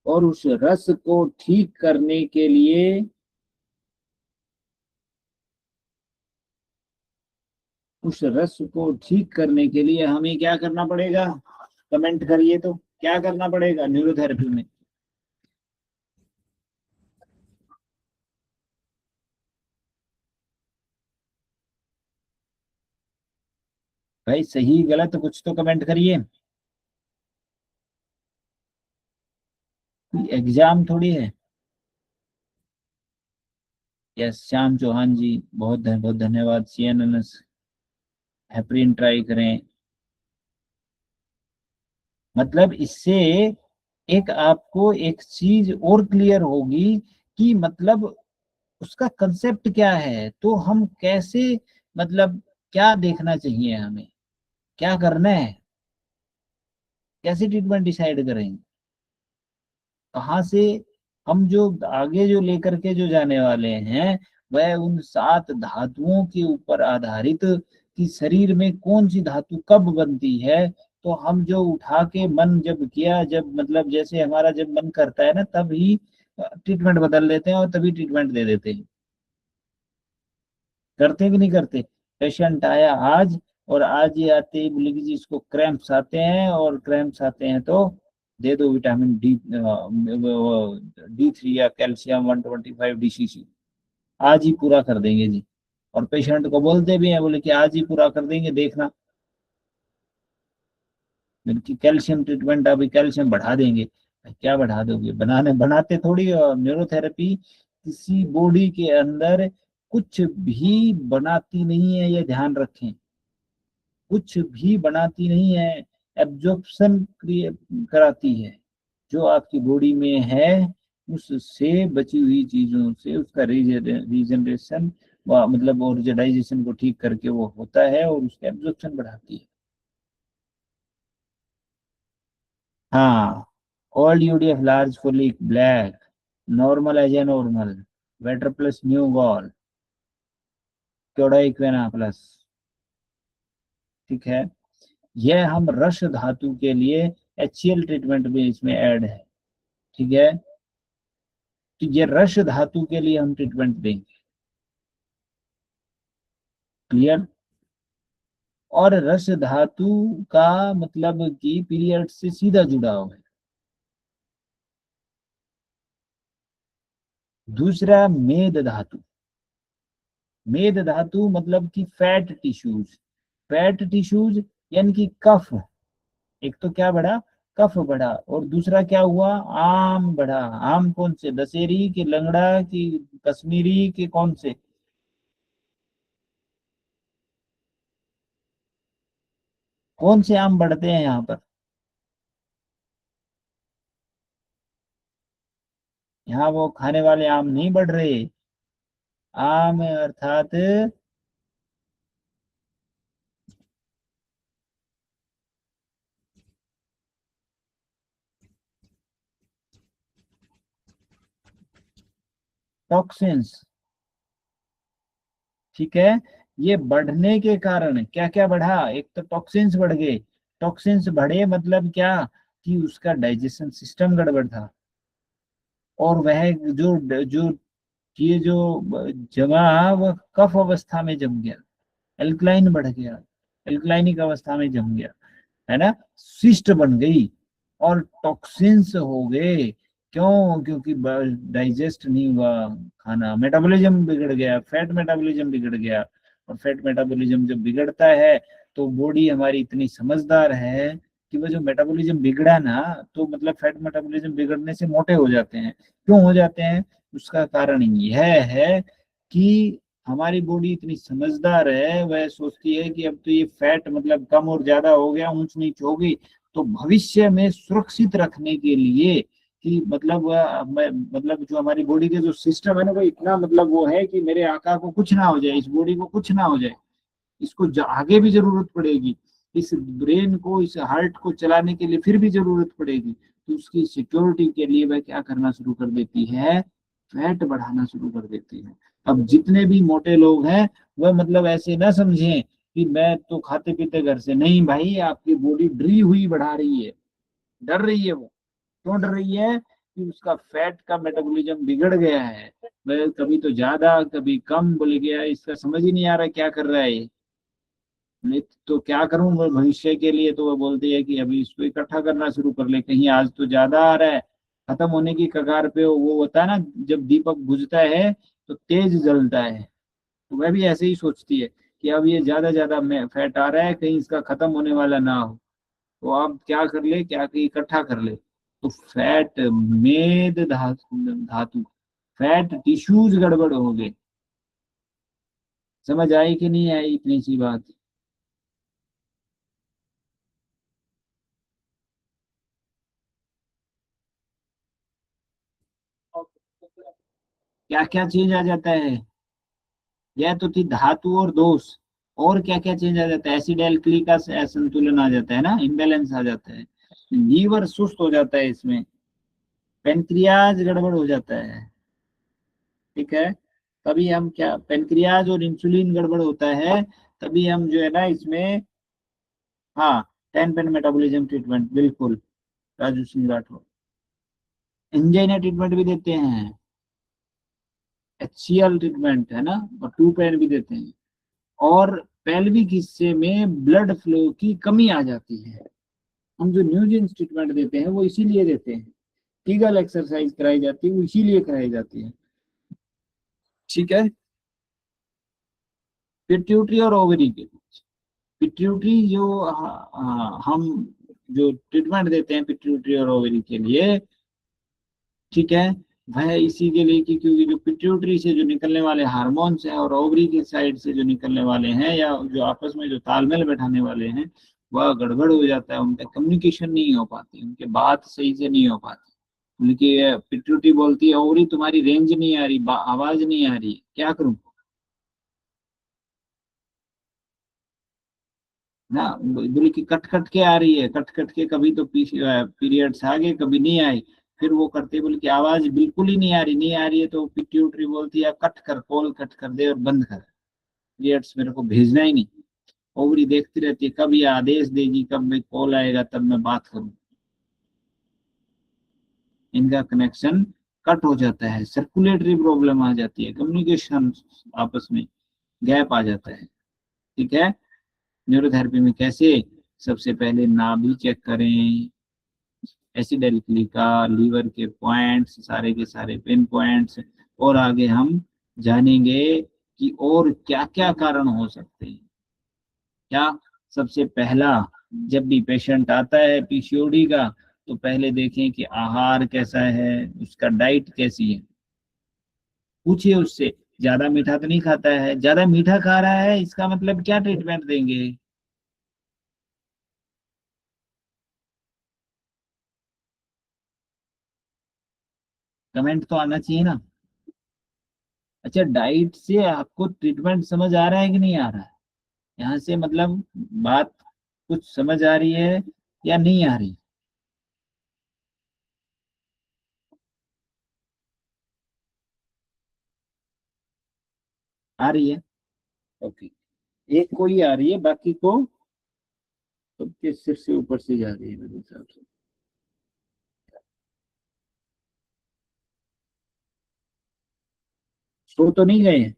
और उस रस को ठीक करने के लिए, उस रस को ठीक करने के लिए हमें क्या करना पड़ेगा? कमेंट करिए तो क्या करना पड़ेगा न्यूरोथेरेपी में? भाई सही गलत कुछ तो कमेंट करिए, एग्जाम थोड़ी है। यस, श्याम चौहान जी, बहुत धन्यवाद। CNNS हेपरिन ट्राई करें। मतलब इससे एक आपको एक चीज और क्लियर होगी कि मतलब उसका कंसेप्ट क्या है, तो हम कैसे, मतलब क्या देखना चाहिए हमें, क्या करना है, कैसे ट्रीटमेंट डिसाइड करें, कहाँ से हम जो आगे जो लेकर के जो जाने वाले हैं वह उन 7 धातुओं के ऊपर आधारित कि शरीर में कौन सी धातु कब बनती है। तो हम जो उठा के मन जब किया, जब मतलब जैसे हमारा जब मन करता है ना तभी ट्रीटमेंट बदल देते हैं और तभी ट्रीटमेंट दे देते हैं। करते कि नहीं करते? पेशेंट आया आज और आज ही आते ही बोले कि जी इसको क्रैम्प्स आते हैं, और क्रैम्प्स आते हैं तो दे दो विटामिन D3 या कैल्शियम 125 DCC, आज ही पूरा कर देंगे जी। और पेशेंट को बोलते भी हैं, बोले कि आज ही पूरा कर देंगे, देखना। बल्कि कैल्शियम ट्रीटमेंट, अभी कैल्शियम बढ़ा देंगे। क्या बढ़ा दोगे? बनाते थोड़ी। न्यूरोथेरेपी किसी बॉडी के अंदर कुछ भी बनाती नहीं है, ये ध्यान रखें, कुछ भी बनाती नहीं है, एब्जॉर्प्शन कराती है। जो आपकी बॉडी में है उससे बची हुई चीजों से उसका रीजनरेशन, मतलब और जो डाइजेशन को ठीक करके वो होता है और उसका एब्जॉर्प्शन बढ़ाती है। हाँ, old UDF large fully black, normal as a normal, वेटर प्लस न्यू गॉल, क्योड़ा इक्वेना प्लस, ठीक है। यह हम रस धातु के लिए HCl ट्रीटमेंट भी इसमें ऐड है, ठीक है। तो ये रस धातु के लिए हम ट्रीटमेंट देंगे, क्लियर। और रस धातु का मतलब कि पीरियड से सीधा जुड़ा हुआ है। दूसरा मेद धातु, मेद धातु मतलब कि फैट टिश्यूज, फैट टिश्यूज यानी कि कफ, एक तो क्या बढ़ा, कफ बढ़ा, और दूसरा क्या हुआ, आम बढ़ा। आम कौन से, दशहरी के, लंगड़ा की, कश्मीरी के, कौन से? कौन से आम बढ़ते हैं यहाँ पर? यहाँ वो खाने वाले आम नहीं बढ़ रहे। आम अर्थात टॉक्सिन्स। ठीक है। ये बढ़ने के कारण क्या क्या बढ़ा, एक तो टॉक्सिन्स बढ़ गए। टॉक्सिन्स बढ़े मतलब क्या, कि उसका डाइजेशन सिस्टम गड़बड़ था, और वह जो ये जो जमा, वह कफ अवस्था में जम गया, एल्कलाइन बढ़ गया, एल्कलाइनिक अवस्था में जम गया, है ना, सिस्ट बन गई, और टॉक्सिन्स हो गए। क्यों? क्योंकि डाइजेस्ट नहीं हुआ खाना, मेटाबॉलिज्म बिगड़ गया, फैट मेटाबॉलिज्म बिगड़ गया। और फैट मेटाबॉलिज्म जब बिगड़ता है तो बॉडी हमारी इतनी समझदार है कि वो जो मेटाबॉलिज्म बिगड़ा ना, तो मतलब फैट मेटाबॉलिज्म बिगड़ने से मोटे हो जाते हैं। क्यों हो जाते हैं? उसका कारण यह है कि हमारी बॉडी इतनी समझदार है, वह सोचती है कि अब तो ये फैट मतलब कम और ज्यादा हो गया, ऊंच नीच होगी, तो भविष्य में सुरक्षित रखने के लिए, कि मतलब मतलब जो हमारी बॉडी के जो सिस्टम है ना, वो इतना मतलब वो है कि मेरे आका को कुछ ना हो जाए, इस बॉडी को कुछ ना हो जाए, इसको आगे भी जरूरत पड़ेगी, इस ब्रेन को, इस हार्ट को चलाने के लिए फिर भी जरूरत पड़ेगी, तो उसकी सिक्योरिटी के लिए वह क्या करना शुरू कर देती है, फैट बढ़ाना शुरू कर देती है। अब जितने भी मोटे लोग हैं, वह मतलब ऐसे ना समझें कि मैं तो खाते पीते घर से, नहीं भाई, आपकी बॉडी डरी हुई बढ़ा रही है, डर रही है वो। क्यों डर रही है? कि उसका फैट का मेटाबॉलिज्म बिगड़ गया है, वह कभी तो ज्यादा कभी कम बोल गया, इसका समझ ही नहीं आ रहा क्या कर रहा है ये। नहीं तो क्या करूं मैं भविष्य के लिए, तो वो बोलती है कि अभी इसको इकट्ठा करना शुरू कर ले, कहीं आज तो ज्यादा आ रहा है, खत्म होने की कगार पे हो। वो होता है ना, जब दीपक बुझता है तो तेज जलता है, तो वह भी ऐसे ही सोचती है कि अब ये ज्यादा ज्यादा में फैट आ रहा है, कहीं इसका खत्म होने वाला ना हो, तो अब क्या कर ले, क्या कि इकट्ठा कर ले। तो फैट, मेद धातु धातु, फैट टिश्यूज गड़बड़ हो गए। समझ आई कि नहीं आई इतनी सी बात? क्या क्या चेंज आ जाता है? यह तो थी धातु और दोष, और क्या क्या चेंज आ जाता है, एसिड एल्कली का असंतुलन आ जाता है ना, इम्बेलेंस आ जाता है, लीवर सुस्त हो जाता है इसमें, पेनक्रियाज गड़बड़ हो जाता है। ठीक है। तभी हम क्या, पेनक्रियाज और इंसुलिन गड़बड़ होता है, तभी हम जो है ना इसमें, हाँ, 10 पेन मेटाबॉलिज्म ट्रीटमेंट, बिल्कुल, राजू सिंह राठौर। एंजाइना ट्रीटमेंट भी देते हैं, HCl ट्रीटमेंट है ना, और 2 पेन भी देते हैं। और पेल्विक हिस्से में ब्लड फ्लो की कमी आ जाती है। हम जो न्यूजेंस ट्रीटमेंट देते हैं वो इसीलिए देते हैं, कीगल एक्सरसाइज कराई जाती है, वो इसीलिए कराई जाती है। ठीक है। पिट्यूटरी और ओवरी के, पिट्यूटरी जो हम जो ट्रीटमेंट देते हैं पिट्यूटरी और ओवरी के लिए, ठीक है, वह इसी के लिए कि क्योंकि जो पिट्यूटरी से जो निकलने वाले हार्मोन्स हैं और ओवरी की साइड से जो निकलने वाले हैं, या जो आपस में जो तालमेल बैठाने वाले हैं, वह गड़बड़ हो जाता है, उनका कम्युनिकेशन नहीं हो पाती, उनके बात सही से नहीं हो पाती। उनकी पिट्यूटरी बोलती है, ओवरी तुम्हारी रेंज नहीं आ रही, आवाज नहीं आ रही, क्या करूं ना, बोली कि कट कट के आ रही है, कट कट के, कभी तो पीरियड्स आ गए, कभी नहीं आई। फिर वो करते बोले कि आवाज बिल्कुल ही नहीं आ रही, नहीं आ रही है, तो पिट्यूटरी बोलती है कट कर, कॉल कट कर दे और बंद कर, पीरियड्स मेरे को भेजना ही नहीं। ओवरी देखती रहती है, कब ये आदेश देगी, कब मैं कॉल आएगा तब मैं बात करूं। इनका कनेक्शन कट हो जाता है, सर्कुलेटरी प्रॉब्लम आ जाती है, कम्युनिकेशन आपस में गैप आ जाता है। ठीक है। न्यूरोथेरेपी में कैसे, सबसे पहले नाभि चेक करें, एसिड एल्कली का, लीवर के पॉइंट्स, सारे के सारे पेन पॉइंट्स, और आगे हम जानेंगे कि और क्या क्या कारण हो सकते हैं। क्या? सबसे पहला, जब भी पेशेंट आता है पीसीओडी का, तो पहले देखें कि आहार कैसा है, उसका डाइट कैसी है। पूछिए उससे, ज्यादा मीठा तो नहीं खाता है? ज्यादा मीठा खा रहा है इसका मतलब क्या ट्रीटमेंट देंगे? कमेंट तो आना चाहिए ना। अच्छा, डाइट से आपको ट्रीटमेंट समझ आ रहा है कि नहीं आ रहा है? यहाँ से मतलब बात कुछ समझ आ रही है या नहीं आ रही? आ रही है। ओके। एक को ही आ रही है, बाकी को सबके सिर से ऊपर से जा रही है मेरे हिसाब से। सो तो नहीं गए हैं?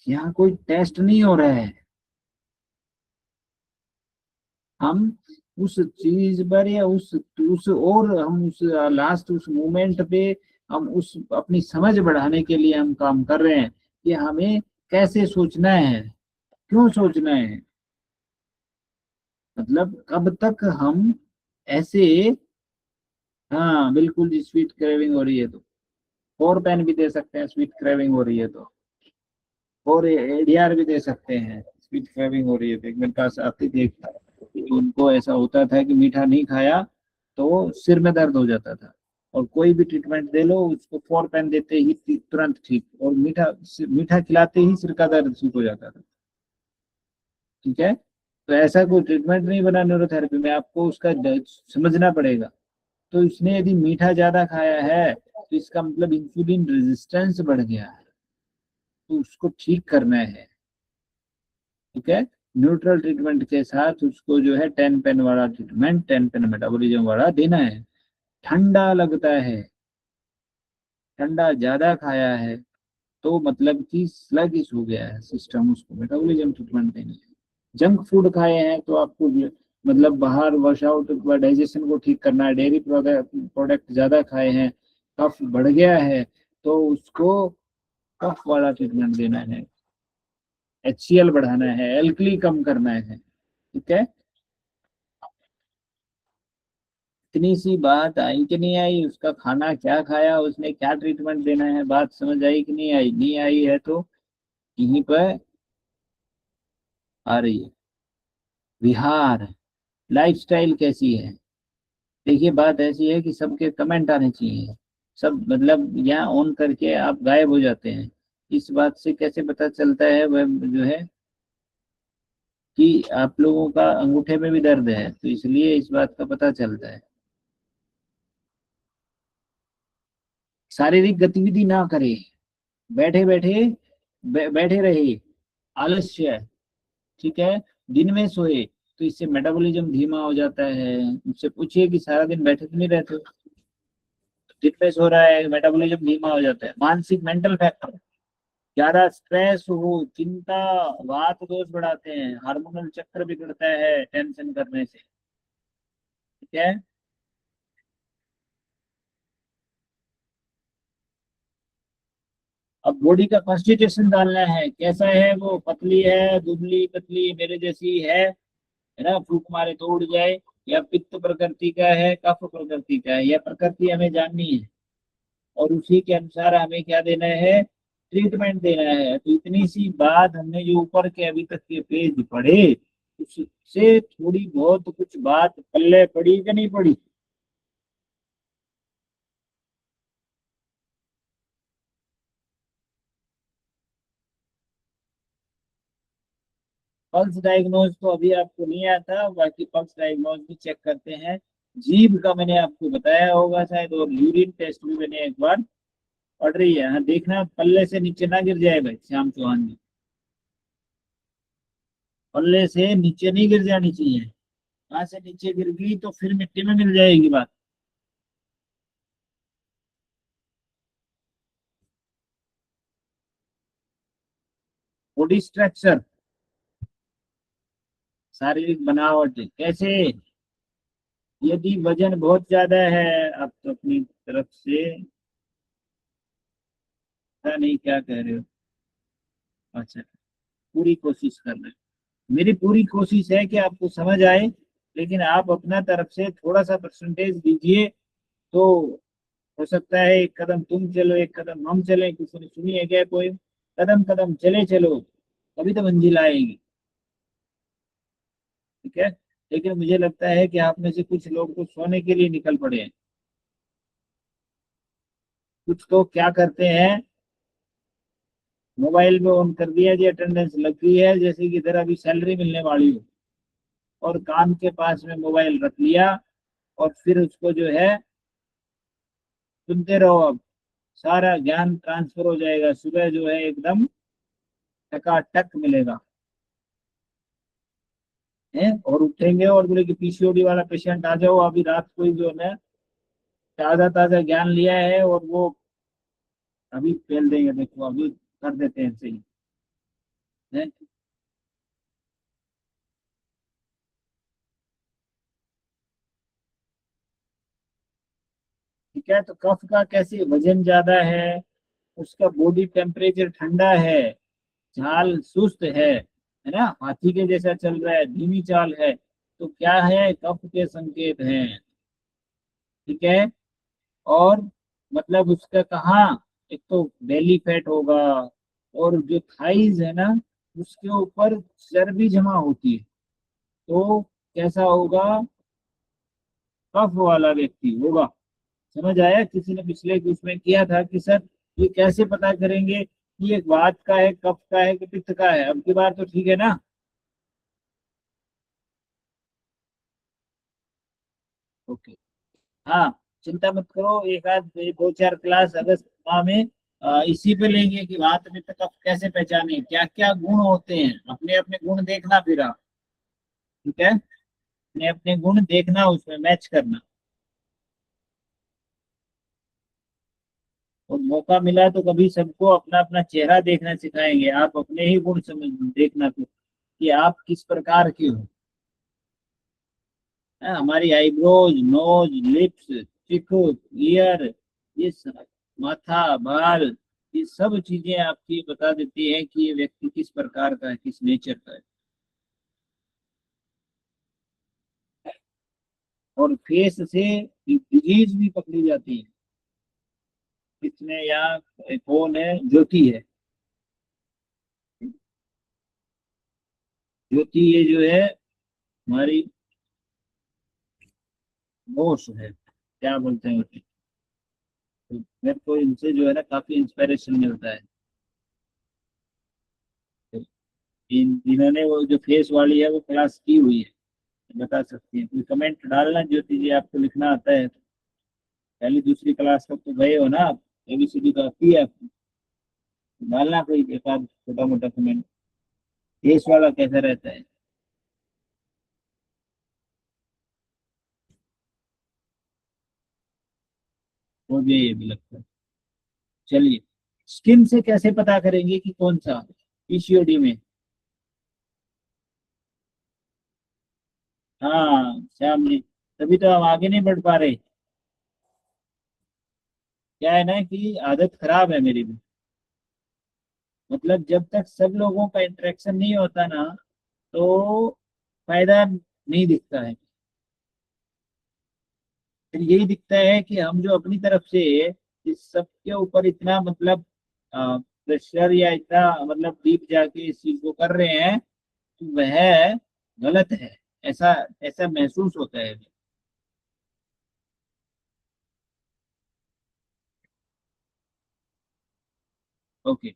यहाँ कोई टेस्ट नहीं हो रहा है। हम उस चीज पर या उस और हम उस लास्ट उस मोमेंट पे हम उस अपनी समझ बढ़ाने के लिए हम काम कर रहे हैं कि हमें कैसे सोचना है, क्यों सोचना है, मतलब कब तक हम ऐसे। हाँ बिल्कुल जी, स्वीट क्रेविंग हो रही है तो और पेन भी दे सकते हैं, स्वीट क्रेविंग हो रही है तो। और एडीआर भी दे सकते हैं, स्वीट क्रेविंग हो रही है तो। एक मेरे पास आती थी उनको ऐसा होता था कि मीठा नहीं खाया तो सिर में दर्द हो जाता था, और कोई भी ट्रीटमेंट दे लो उसको 4 पेन देते ही तुरंत ठीक, और मीठा मीठा खिलाते ही सिर का दर्द ठीक हो जाता था। ठीक है, तो ऐसा कोई ट्रीटमेंट नहीं बना न्यूरोथेरेपी में, आपको उसका समझना पड़ेगा। तो इसने यदि मीठा ज्यादा खाया है तो इसका मतलब इंसुलिन रेजिस्टेंस बढ़ गया है, तो उसको ठीक करना है। ठीक है, न्यूट्रल ट्रीटमेंट के साथ उसको जो है 10 पेन वाला ट्रीटमेंट, 10 पेन मेटाबॉलिज्म वाला देना है। ठंडा लगता है, ठंडा ज्यादा खाया है तो मतलब कि स्लगिश हो गया है सिस्टम, उसको मेटाबॉलिज्म ट्रीटमेंट देनी है। जंक फूड खाए हैं तो आपको मतलब बाहर वर्कआउट डाइजेशन को ठीक करना है। डेयरी प्रोडक्ट ज्यादा खाए हैं, कफ बढ़ गया है, तो उसको कफ वाला ट्रीटमेंट देना है। HCl बढ़ाना है, एल्कली कम करना है। ठीक है, इतनी सी बात आई कि नहीं आई? उसका खाना क्या खाया, उसने क्या ट्रीटमेंट देना है, बात समझ आई कि नहीं आई? नहीं आई है तो यहीं पर आ रही है। विहार, लाइफस्टाइल कैसी है? देखिए बात ऐसी है कि सबके कमेंट आने चाहिए। सब मतलब यहाँ ऑन करके आप गायब हो जाते हैं। इस बात से कैसे पता चलता है वह जो है कि आप लोगों का अंगूठे में भी दर्द है, तो इसलिए इस बात का पता चलता है। शारीरिक गतिविधि ना करे, बैठे बैठे बैठे रहे, आलस्य। ठीक है, दिन में सोए तो इससे मेटाबॉलिज्म धीमा हो जाता है। उससे पूछिए कि सारा दिन बैठे तो नहीं रहते हो? दिन में सो रहा है, मेटाबॉलिज्म धीमा हो जाता है। मानसिक मेंटल फैक्टर, ज्यादा स्ट्रेस हो, चिंता वात दोष बढ़ाते हैं, हार्मोनल चक्र बिगड़ता है टेंशन करने से। ठीक है, अब बॉडी का कॉन्स्टिट्यूशन डालना है, कैसा है वो, पतली है, दुबली पतली मेरे जैसी है ना, फूक मारे तो उड़ जाए, या पित्त प्रकृति का है, कफ प्रकृति का है, यह प्रकृति हमें जाननी है। और उसी के अनुसार हमें क्या देना है, ट्रीटमेंट देना है। तो इतनी सी बात हमने जो ऊपर के अभी तक के पेज पढ़े, उससे थोड़ी बहुत कुछ बात पल्ले पड़ी कि नहीं पड़ी? पल्स डायग्नोज तो अभी आपको नहीं आता, बाकी पल्स डायग्नोज भी चेक करते हैं। जीभ का मैंने आपको बताया होगा शायद, और यूरिन टेस्ट भी मैंने एक बार पढ़ रही है। हाँ देखना पल्ले से नीचे ना गिर जाए भाई श्याम चौहान जी, पल्ले से नीचे नहीं गिर जानी चाहिए। वहां से नीचे गिर गई तो फिर मिट्टी में मिल जाएगी बात। बॉडी स्ट्रक्चर, शारीरिक बनावट कैसे? यदि वजन बहुत ज्यादा है, आप तो अपनी तरफ से पता नहीं क्या कह रहे हो। अच्छा, पूरी कोशिश कर रहे हैं। मेरी पूरी कोशिश है कि आपको समझ आए, लेकिन आप अपना तरफ से थोड़ा सा परसेंटेज दीजिए, तो हो सकता है एक कदम तुम चलो, एक कदम हम चले। किसी ने सुनी है क्या? कोई कदम कदम चले चलो, तभी तो मंजिल आएगी। ठीक है। लेकिन मुझे लगता है कि आप में से कुछ लोग तो सोने के लिए निकल पड़े हैं। कुछ तो क्या करते हैं, मोबाइल में ऑन कर दिया जी, अटेंडेंस लग गई है, जैसे कि इधर अभी सैलरी मिलने वाली हो, और कान के पास में मोबाइल रख लिया, और फिर उसको जो है सुनते रहो। अब सारा ज्ञान ट्रांसफर हो जाएगा, सुबह जो है एकदम टकाटक मिलेगा है। और उठेंगे और बोले कि पीसीओडी वाला पेशेंट आ जाओ, अभी रात को ही जो है ना ताजा ताजा ज्ञान लिया है, और वो अभी फेल देंगे, देखो अभी कर देते हैं सही है। ठीक है, तो कफ का कैसे, वजन ज्यादा है, उसका बॉडी टेम्परेचर ठंडा है, चाल सुस्त है ना, हाथी के जैसा चल रहा है, धीमी चाल है, तो क्या है, कफ के संकेत हैं। ठीक है। और मतलब उसका कहाँ, एक तो बेली फैट होगा, और जो थाइज है ना, उसके ऊपर चर्बी जमा होती है, तो कैसा होगा, कफ वाला व्यक्ति होगा। समझ आया? किसी ने पिछले उसमें किया था कि सर ये कैसे पता करेंगे कि ये वात का है, कफ का है, कि पित्त का है? अब की बार तो ठीक है ना? ओके। हाँ, चिंता मत करो, एक आध दो चार क्लास अगस्त माह में इसी पे लेंगे कि वात पित्त कफ कैसे पहचाने, क्या क्या गुण होते हैं, अपने अपने गुण देखना फिर आप। ठीक है, अपने अपने गुण देखना, उसमें मैच करना। और मौका मिला तो कभी सबको अपना अपना चेहरा देखना सिखाएंगे, आप अपने ही गुण समझ देखना तो, कि आप किस प्रकार के हो। हमारी आईब्रोज, नोज, लिप्स, चिक, ईयर, ये सब, माथा, बाल, ये सब चीजें आपकी बता देती है कि ये व्यक्ति किस प्रकार का है, किस नेचर का है। और फेस से डिजीज भी पकड़ी जाती है। किसने यहाँ, कौन है, ज्योति है। ज्योति ये जो है हमारी बॉस है, क्या बोलते हैं उसे। तो मेरे को इनसे जो है ना काफी इंस्पिरेशन मिलता है। तो इन्होंने वो जो फेस वाली है वो क्लास की हुई है, बता सकती हैं। कोई कमेंट डालना ज्योति जी, आपको लिखना आता है? पहली दूसरी क्लास तक तो गए हो ना आप, एबीसीडी तो आती है आपको। डालना कोई एक आध छोटा मोटा कमेंट, फेस वाला कैसा रहता है। मुझे ये भी लगता है। चलिए, स्किन से कैसे पता करेंगे कि कौन सा पीसीओडी में? हाँ श्याम जी, तभी तो हम आगे नहीं बढ़ पा रहे। क्या है ना कि आदत खराब है मेरी भी। मतलब जब तक सब लोगों का इंटरेक्शन नहीं होता ना, तो फायदा नहीं दिखता है। फिर यही दिखता है कि हम जो अपनी तरफ से इस सब के ऊपर इतना मतलब प्रेशर, या इतना मतलब डीप जाके इस चीज को कर रहे हैं, तो वह गलत है। ऐसा ऐसा महसूस होता है। ओके।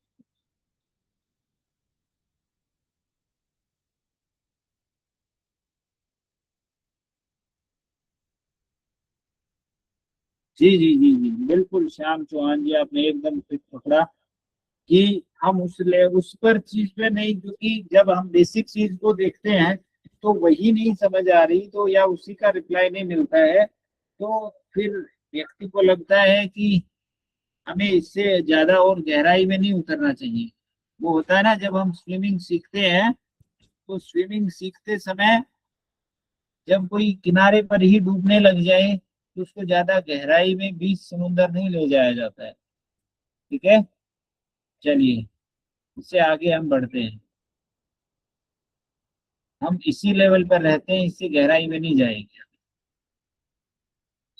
जी जी जी जी, बिल्कुल श्याम चौहान जी, आपने एकदम ठीक पकड़ा कि हम उस पर चीज पे नहीं, क्योंकि जब हम बेसिक चीज को देखते हैं तो वही नहीं समझ आ रही, तो या उसी का रिप्लाई नहीं मिलता है, तो फिर व्यक्ति को लगता है कि हमें इससे ज्यादा और गहराई में नहीं उतरना चाहिए। वो होता है ना, जब हम स्विमिंग सीखते हैं, तो स्विमिंग सीखते समय जब कोई किनारे पर ही डूबने लग जाए, तो उसको ज्यादा गहराई में बीच समुंदर नहीं ले जाया जाता है। ठीक है। चलिए, इससे आगे हम बढ़ते हैं। हम इसी लेवल पर रहते हैं, इससे गहराई में नहीं जाएंगे।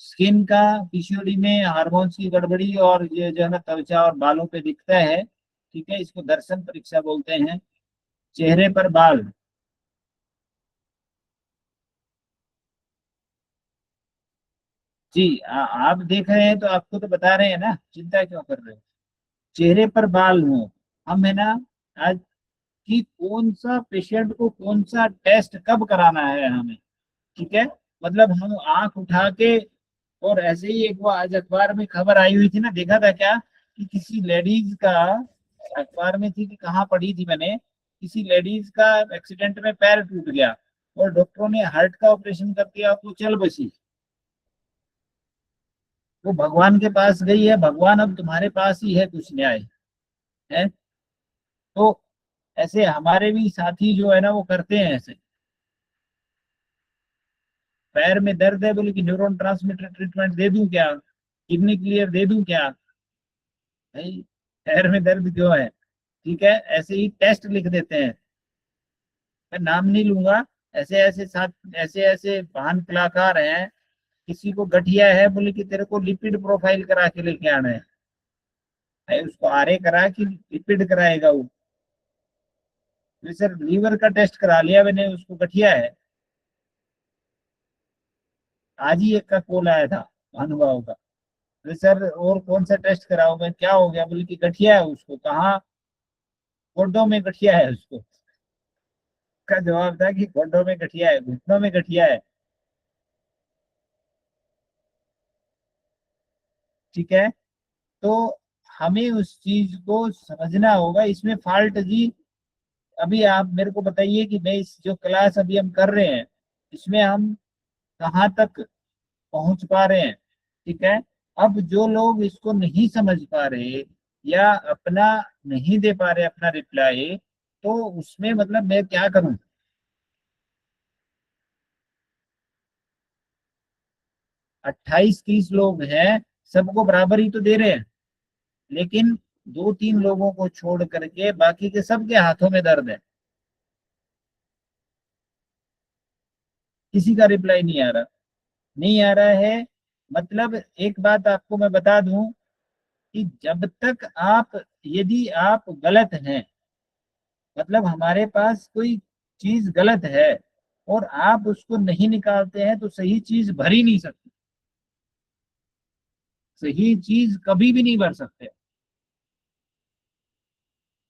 स्किन का पीसीओडी में हार्मोन्स की गड़बड़ी और ये जो है ना त्वचा और बालों पे दिखता है, ठीक है, इसको दर्शन परीक्षा बोलते हैं। चेहरे पर बाल, जी आप देख रहे हैं तो आपको तो बता रहे हैं ना, चिंता क्यों कर रहे हो। चेहरे पर बाल हो, हम है ना, आज कि कौन सा पेशेंट को कौन सा टेस्ट कब कराना है हमें, ठीक है। मतलब हम आंख उठा के, और ऐसे ही एक वो आज अखबार में खबर आई हुई थी ना, देखा था क्या, कि किसी लेडीज का, अखबार में थी कि कहाँ पढ़ी थी मैंने, किसी लेडीज का एक्सीडेंट में पैर टूट गया और डॉक्टरों ने हार्ट का ऑपरेशन कर दिया, वो चल बसी। वो भगवान के पास गई है, भगवान अब तुम्हारे पास ही है कुछ न्याय है। तो ऐसे हमारे भी साथी जो है ना वो करते हैं ऐसे। पैर में दर्द है, बोले कि न्यूरॉन ट्रांसमीटर ट्रीटमेंट दे दूं क्या, किडनी क्लियर दे दूं क्या। भाई पैर में दर्द क्यों है, ठीक है, ऐसे ही टेस्ट लिख देते हैं। मैं नाम नहीं लूंगा। ऐसे ऐसे साथ, ऐसे ऐसे महान कलाकार हैं, किसी को गठिया है, बोले कि तेरे को लिपिड प्रोफाइल करा के लेके आना है। भाई उसको आरे करा कि लिपिड कराएगा वो। तो सर लीवर का टेस्ट करा लिया मैंने, उसको गठिया है। आज ही एक का कॉल आया था महानुभाव का। तो सर और कौन सा टेस्ट कराओ, मैं क्या हो गया, बोले कि गठिया है उसको, कहाँ, गोड्डों में गठिया है उसको। का जवाब था कि गोड्डों में गठिया है, घुटनों में गठिया है, ठीक है। तो हमें उस चीज को समझना होगा, इसमें फॉल्ट जी। अभी आप मेरे को बताइए कि भाई इस जो क्लास अभी हम कर रहे हैं, इसमें हम कहाँ तक पहुंच पा रहे हैं, ठीक है। अब जो लोग इसको नहीं समझ पा रहे या अपना नहीं दे पा रहे अपना रिप्लाई, तो उसमें मतलब मैं क्या करूं। 28-30 लोग हैं, सबको बराबर ही तो दे रहे हैं, लेकिन 2-3 लोगों को छोड़ करके बाकी के सबके हाथों में दर्द है, किसी का रिप्लाई नहीं आ रहा, नहीं आ रहा है। मतलब एक बात आपको मैं बता दूं, कि जब तक आप, यदि आप गलत हैं, मतलब हमारे पास कोई चीज गलत है और आप उसको नहीं निकालते हैं, तो सही चीज भर ही नहीं सकती, सही चीज कभी भी नहीं भर सकते,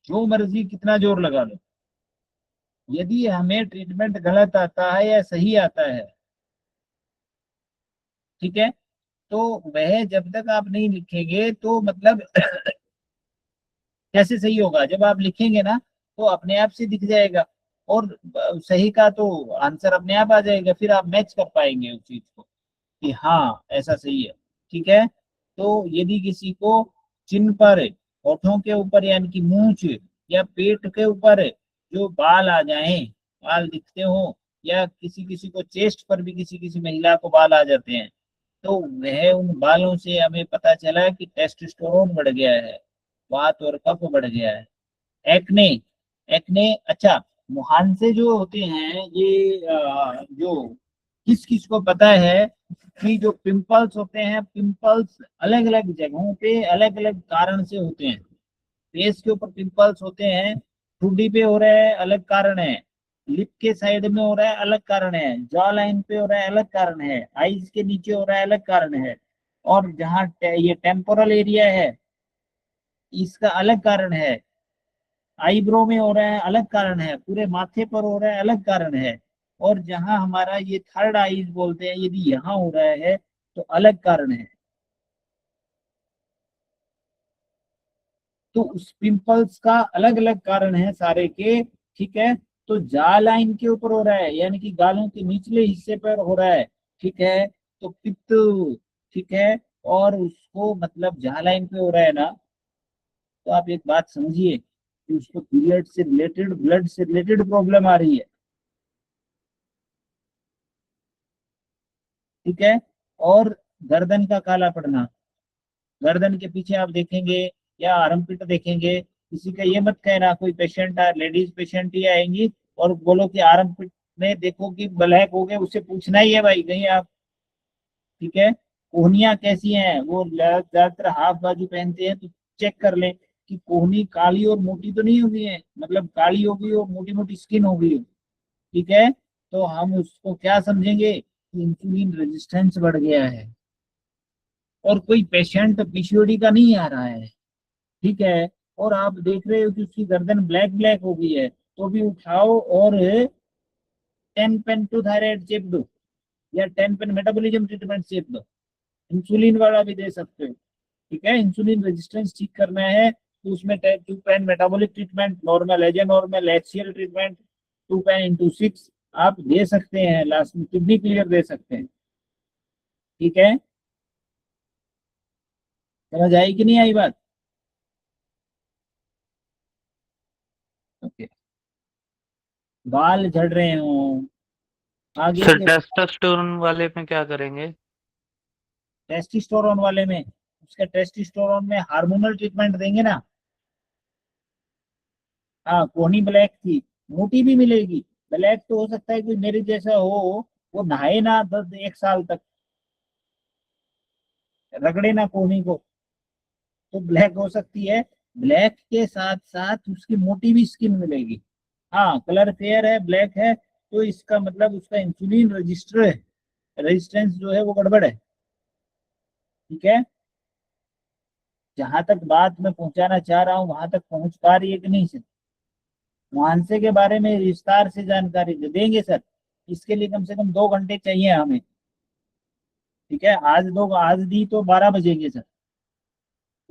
जो मर्जी कितना जोर लगा लो। यदि हमें ट्रीटमेंट गलत आता है या सही आता है, ठीक है, तो वह जब तक आप नहीं लिखेंगे तो मतलब कैसे सही होगा। जब आप लिखेंगे ना, तो अपने आप से दिख जाएगा, और सही का तो आंसर अपने आप आ जाएगा, फिर आप मैच कर पाएंगे उस चीज को कि हाँ ऐसा सही है, ठीक है। तो यदि किसी को चिन्ह पर, होठों के ऊपर यानी कि मूंछ या पेट के ऊपर जो बाल आ जाएं, बाल दिखते हो, या किसी किसी को चेस्ट पर भी किसी किसी महिला को बाल आ जाते हैं, तो वह उन बालों से हमें पता चला कि टेस्टोस्टेरोन बढ़ गया है, वात और कफ बढ़ गया है। एक्ने, एक्ने, अच्छा, मुहांसे जो होते हैं ये जो किस किस को पता है कि जो पिंपल्स होते हैं, पिंपल्स अलग अलग जगहों पे अलग अलग कारण से होते हैं। फेस के ऊपर पिंपल्स होते हैं, ठुड्डी पे हो रहा है अलग कारण है, लिप के साइड में हो रहा है अलग कारण है, जॉ लाइन पे हो रहा है अलग कारण है, आईज के नीचे हो रहा है अलग कारण है, और जहाँ ये टेम्पोरल एरिया है इसका अलग कारण है, आईब्रो में हो रहा है अलग कारण है, पूरे माथे पर हो रहा है अलग कारण है, और जहां हमारा ये थर्ड आईज बोलते हैं, यदि यहाँ हो रहा है तो अलग कारण है। तो उस पिंपल्स का अलग अलग कारण है सारे के, ठीक है। तो जा लाइन के ऊपर हो रहा है यानी कि गालों के निचले हिस्से पर हो रहा है, ठीक है, तो पित्त, ठीक है, और उसको मतलब जा लाइन पे हो रहा है ना, तो आप एक बात समझिए कि उसको पीरियड से रिलेटेड, ब्लड से रिलेटेड प्रॉब्लम आ रही है, ठीक है। और गर्दन का काला पड़ना, गर्दन के पीछे आप देखेंगे या आर्मपिट देखेंगे, किसी का ये मत कहना, कोई पेशेंट लेडीज पेशेंट ही आएंगी और बोलो कि आर्म पिट में देखो कि ब्लैक हो गए, उससे पूछना ही है भाई कहीं आप, ठीक है। कोहनियां कैसी हैं, वो ज्यादातर हाफ बाजू पहनते हैं, तो चेक कर लें कि कोहनी काली और मोटी तो नहीं होगी है, मतलब काली होगी और मोटी मोटी स्किन होगी, ठीक है। तो हम उसको क्या समझेंगे कि इंसुलिन रेजिस्टेंस बढ़ गया है। और कोई पेशेंट पीसीओडी का नहीं आ रहा है, ठीक है, और आप देख रहे हो कि उसकी गर्दन ब्लैक ब्लैक हो गई है, तो भी उठाओ और 10 पेन टू थायराइड चिप दो, या 10 पेन मेटाबॉलिज्म ट्रीटमेंट चिप दो, इंसुलिन वाला भी दे सकते हो, ठीक है। इंसुलिन रेजिस्टेंस ठीक करना है तो उसमें 2 pen metabolic treatment, normal as a normal HCl treatment 2 pen × 6 आप दे सकते हैं, लास्ट में किडनी क्लियर दे सकते हैं, ठीक है। समझ आई कि नहीं आई बात? ओके। बाल झड़ रहे हो आगे सर के, टेस्टोस्टेरोन वाले में क्या करेंगे? टेस्टिस्टोरोन वाले में, उसका टेस्टिस्टोरोन में हार्मोनल ट्रीटमेंट देंगे ना। हाँ, कोहनी ब्लैक थी, मोटी भी मिलेगी। ब्लैक तो हो सकता है कोई मेरे जैसा हो, वो नहाए ना 1 साल तक, रगड़े ना कोहनी को, तो ब्लैक हो सकती है। ब्लैक के साथ साथ उसकी मोटी भी स्किन मिलेगी। हाँ, कलर फेयर है, ब्लैक है, तो इसका मतलब उसका इंसुलिन रजिस्टर है, रेजिस्टेंस जो है वो गड़बड़ है, ठीक है। जहां तक बात मैं पहुंचाना चाह रहा हूँ वहां तक पहुंच पा रही है कि नहीं सर? मुहांसे के बारे में विस्तार से जानकारी देंगे सर, इसके लिए कम से कम 2 घंटे चाहिए हमें, ठीक है। आज दी तो 12 बजेंगे सर,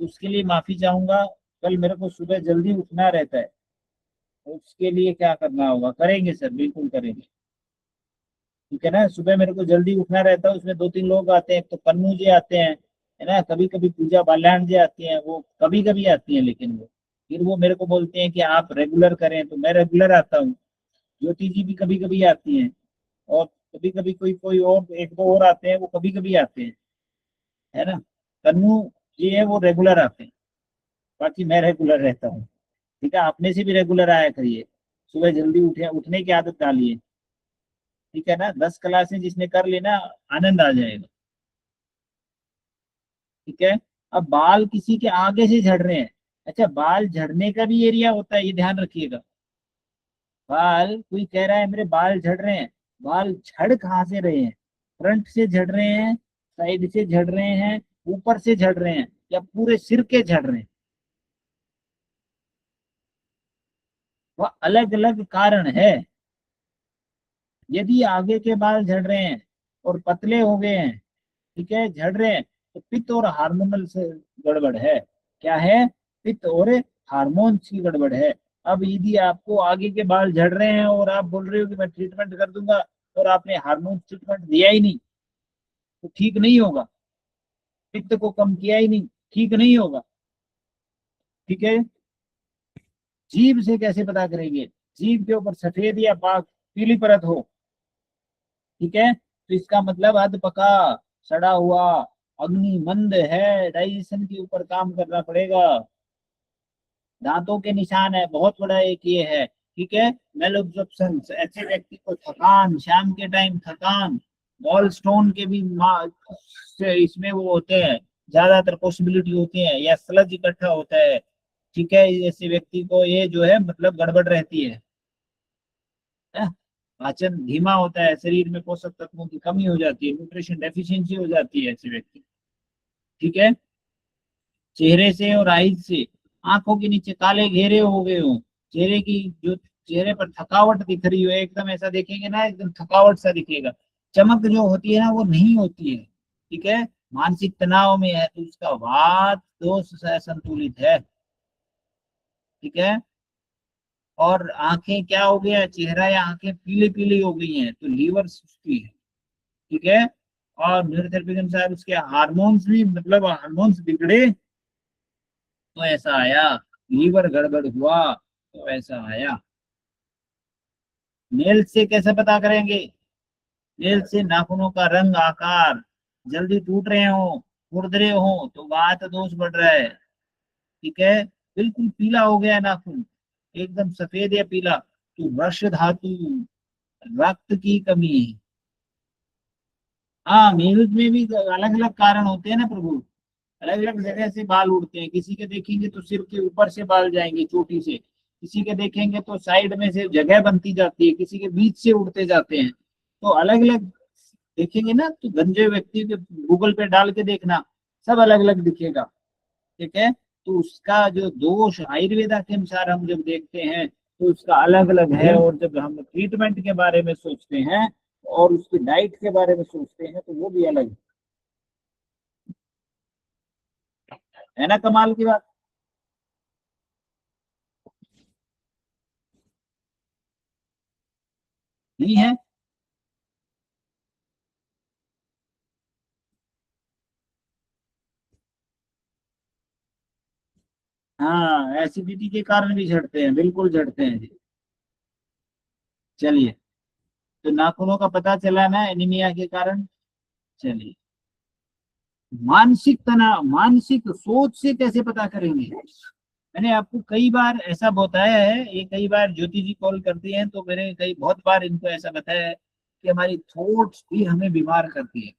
उसके लिए माफी चाहूंगा। कल मेरे को सुबह जल्दी उठना रहता है, उसके लिए क्या करना होगा, करेंगे सर, बिल्कुल करेंगे, ठीक है ना। सुबह मेरे को जल्दी उठना रहता है, उसमें 2-3 लोग आते हैं, तो कन्नू जी आते हैं, है ना, कभी कभी पूजा बाल्याण जी आती हैं, वो कभी कभी आती हैं, लेकिन वो फिर वो मेरे को बोलते हैं कि आप रेगुलर करें, तो मैं रेगुलर आता हूँ। ज्योति जी भी कभी कभी आती हैं, और कभी कभी कोई कोई और 1-2 और आते हैं, वो कभी कभी आते हैं, है ना। कन्नू जी है वो रेगुलर आते हैं, बाकी मैं रेगुलर रहता हूँ, ठीक है। अपने से भी रेगुलर आया करिए, सुबह जल्दी उठने की आदत डालिए, ठीक है ना। 10 क्लासें जिसने कर ली ना, आनंद आ जाएगा, ठीक है। अब बाल किसी के आगे से झड़ रहे हैं, अच्छा, बाल झड़ने का भी एरिया होता है, ये ध्यान रखिएगा। बाल, कोई कह रहा है मेरे बाल झड़ रहे हैं, बाल झड़ कहाँ से रहे हैं? फ्रंट से झड़ रहे हैं, साइड से झड़ रहे हैं, ऊपर से झड़ रहे हैं, या पूरे सिर के झड़ रहे हैं? वह अलग अलग कारण है। यदि आगे के बाल झड़ रहे हैं और पतले हो गए हैं, ठीक है, झड़ रहे हैं, तो पित्त और हार्मोनल से गड़बड़ है। क्या है? पित्त और हार्मोन्स की गड़बड़ है। अब यदि आपको आगे के बाल झड़ रहे हैं और आप बोल रहे हो कि मैं ट्रीटमेंट कर दूंगा, और आपने हार्मोन ट्रीटमेंट दिया ही नहीं, तो ठीक नहीं होगा। पित्त को कम किया ही नहीं, ठीक नहीं होगा, ठीक है। जीभ से कैसे पता करेंगे? जीभ के ऊपर सफेद या पाक पीली परत हो, ठीक है, तो इसका मतलब अध पका, सड़ा हुआ, अग्नि मंद है, डाइजेशन के ऊपर काम करना पड़ेगा। दांतों के निशान है, बहुत बड़ा एक ये है, ठीक है। मेलोब्जॉर्प्शन, ऐसे व्यक्ति को थकान, शाम के टाइम थकान, गॉल स्टोन के भी से इसमें वो होते हैं, ज्यादातर पॉसिबिलिटी होती है, या स्लज इकट्ठा होता है, ठीक है। ऐसे व्यक्ति को ये जो है मतलब गड़बड़ रहती है? पाचन धीमा होता है, शरीर में पोषक तत्वों की कमी हो जाती है, न्यूट्रिशन डेफिशिएंसी हो जाती है ऐसे व्यक्ति, ठीक है। चेहरे से और आईज से, आंखों के नीचे काले घेरे हो गए हो, चेहरे की जो, चेहरे पर थकावट दिख रही हो, एकदम ऐसा देखेंगे ना, एकदम थकावट सा दिखेगा, चमक जो होती है ना वो नहीं होती है, ठीक है। मानसिक तनाव में है तो उसका वात दोष संतुलित है, ठीक है। और आंखें क्या हो गया, चेहरा या आंखें पीली पीली हो गई हैं, तो लीवर सुस्ती है, ठीक है। और न्यूरोथेरेपी के अनुसार उसके हार्मोन्स भी, मतलब हार्मोन्स बिगड़े तो ऐसा आया, लीवर गड़बड़ हुआ तो ऐसा आया। नेल से कैसे पता करेंगे? नेल से नाखूनों का रंग, आकार जल्दी टूट रहे हो, खुरदरे हो, तो वात दोष बढ़ रहा है, ठीक है। बिल्कुल पीला हो गया नाखून, एकदम सफेद या पीला, तो रस धातु, रक्त की कमी है। हाँ, म्यूज में भी अलग अलग कारण होते हैं ना प्रभु, अलग अलग जगह से बाल उड़ते हैं। किसी के देखेंगे तो सिर के ऊपर से बाल जाएंगे चोटी से, किसी के देखेंगे तो साइड में से जगह बनती जाती है, किसी के बीच से उड़ते जाते हैं। तो अलग अलग देखेंगे ना, तो गंजे व्यक्ति के गूगल पे डाल के देखना, सब अलग अलग दिखेगा। ठीक है, तो उसका जो दोष आयुर्वेदा के अनुसार हम जब देखते हैं तो उसका अलग अलग है, और जब हम ट्रीटमेंट के बारे में सोचते हैं और उसकी डाइट के बारे में सोचते हैं तो वो भी अलग है ना, कमाल की बात नहीं है। हाँ, एसिडिटी के कारण भी झड़ते हैं, बिल्कुल झड़ते हैं जी। चलिए, तो नाखूनों का पता चला ना एनीमिया के कारण। चलिए, मानसिक तनाव, मानसिक सोच से कैसे पता करेंगे? मैंने आपको कई बार ऐसा बताया है, ये कई बार ज्योति जी कॉल करती हैं तो मैंने कई बहुत बार इनको ऐसा बताया है कि हमारी थॉट्स भी हमें बीमार करती है।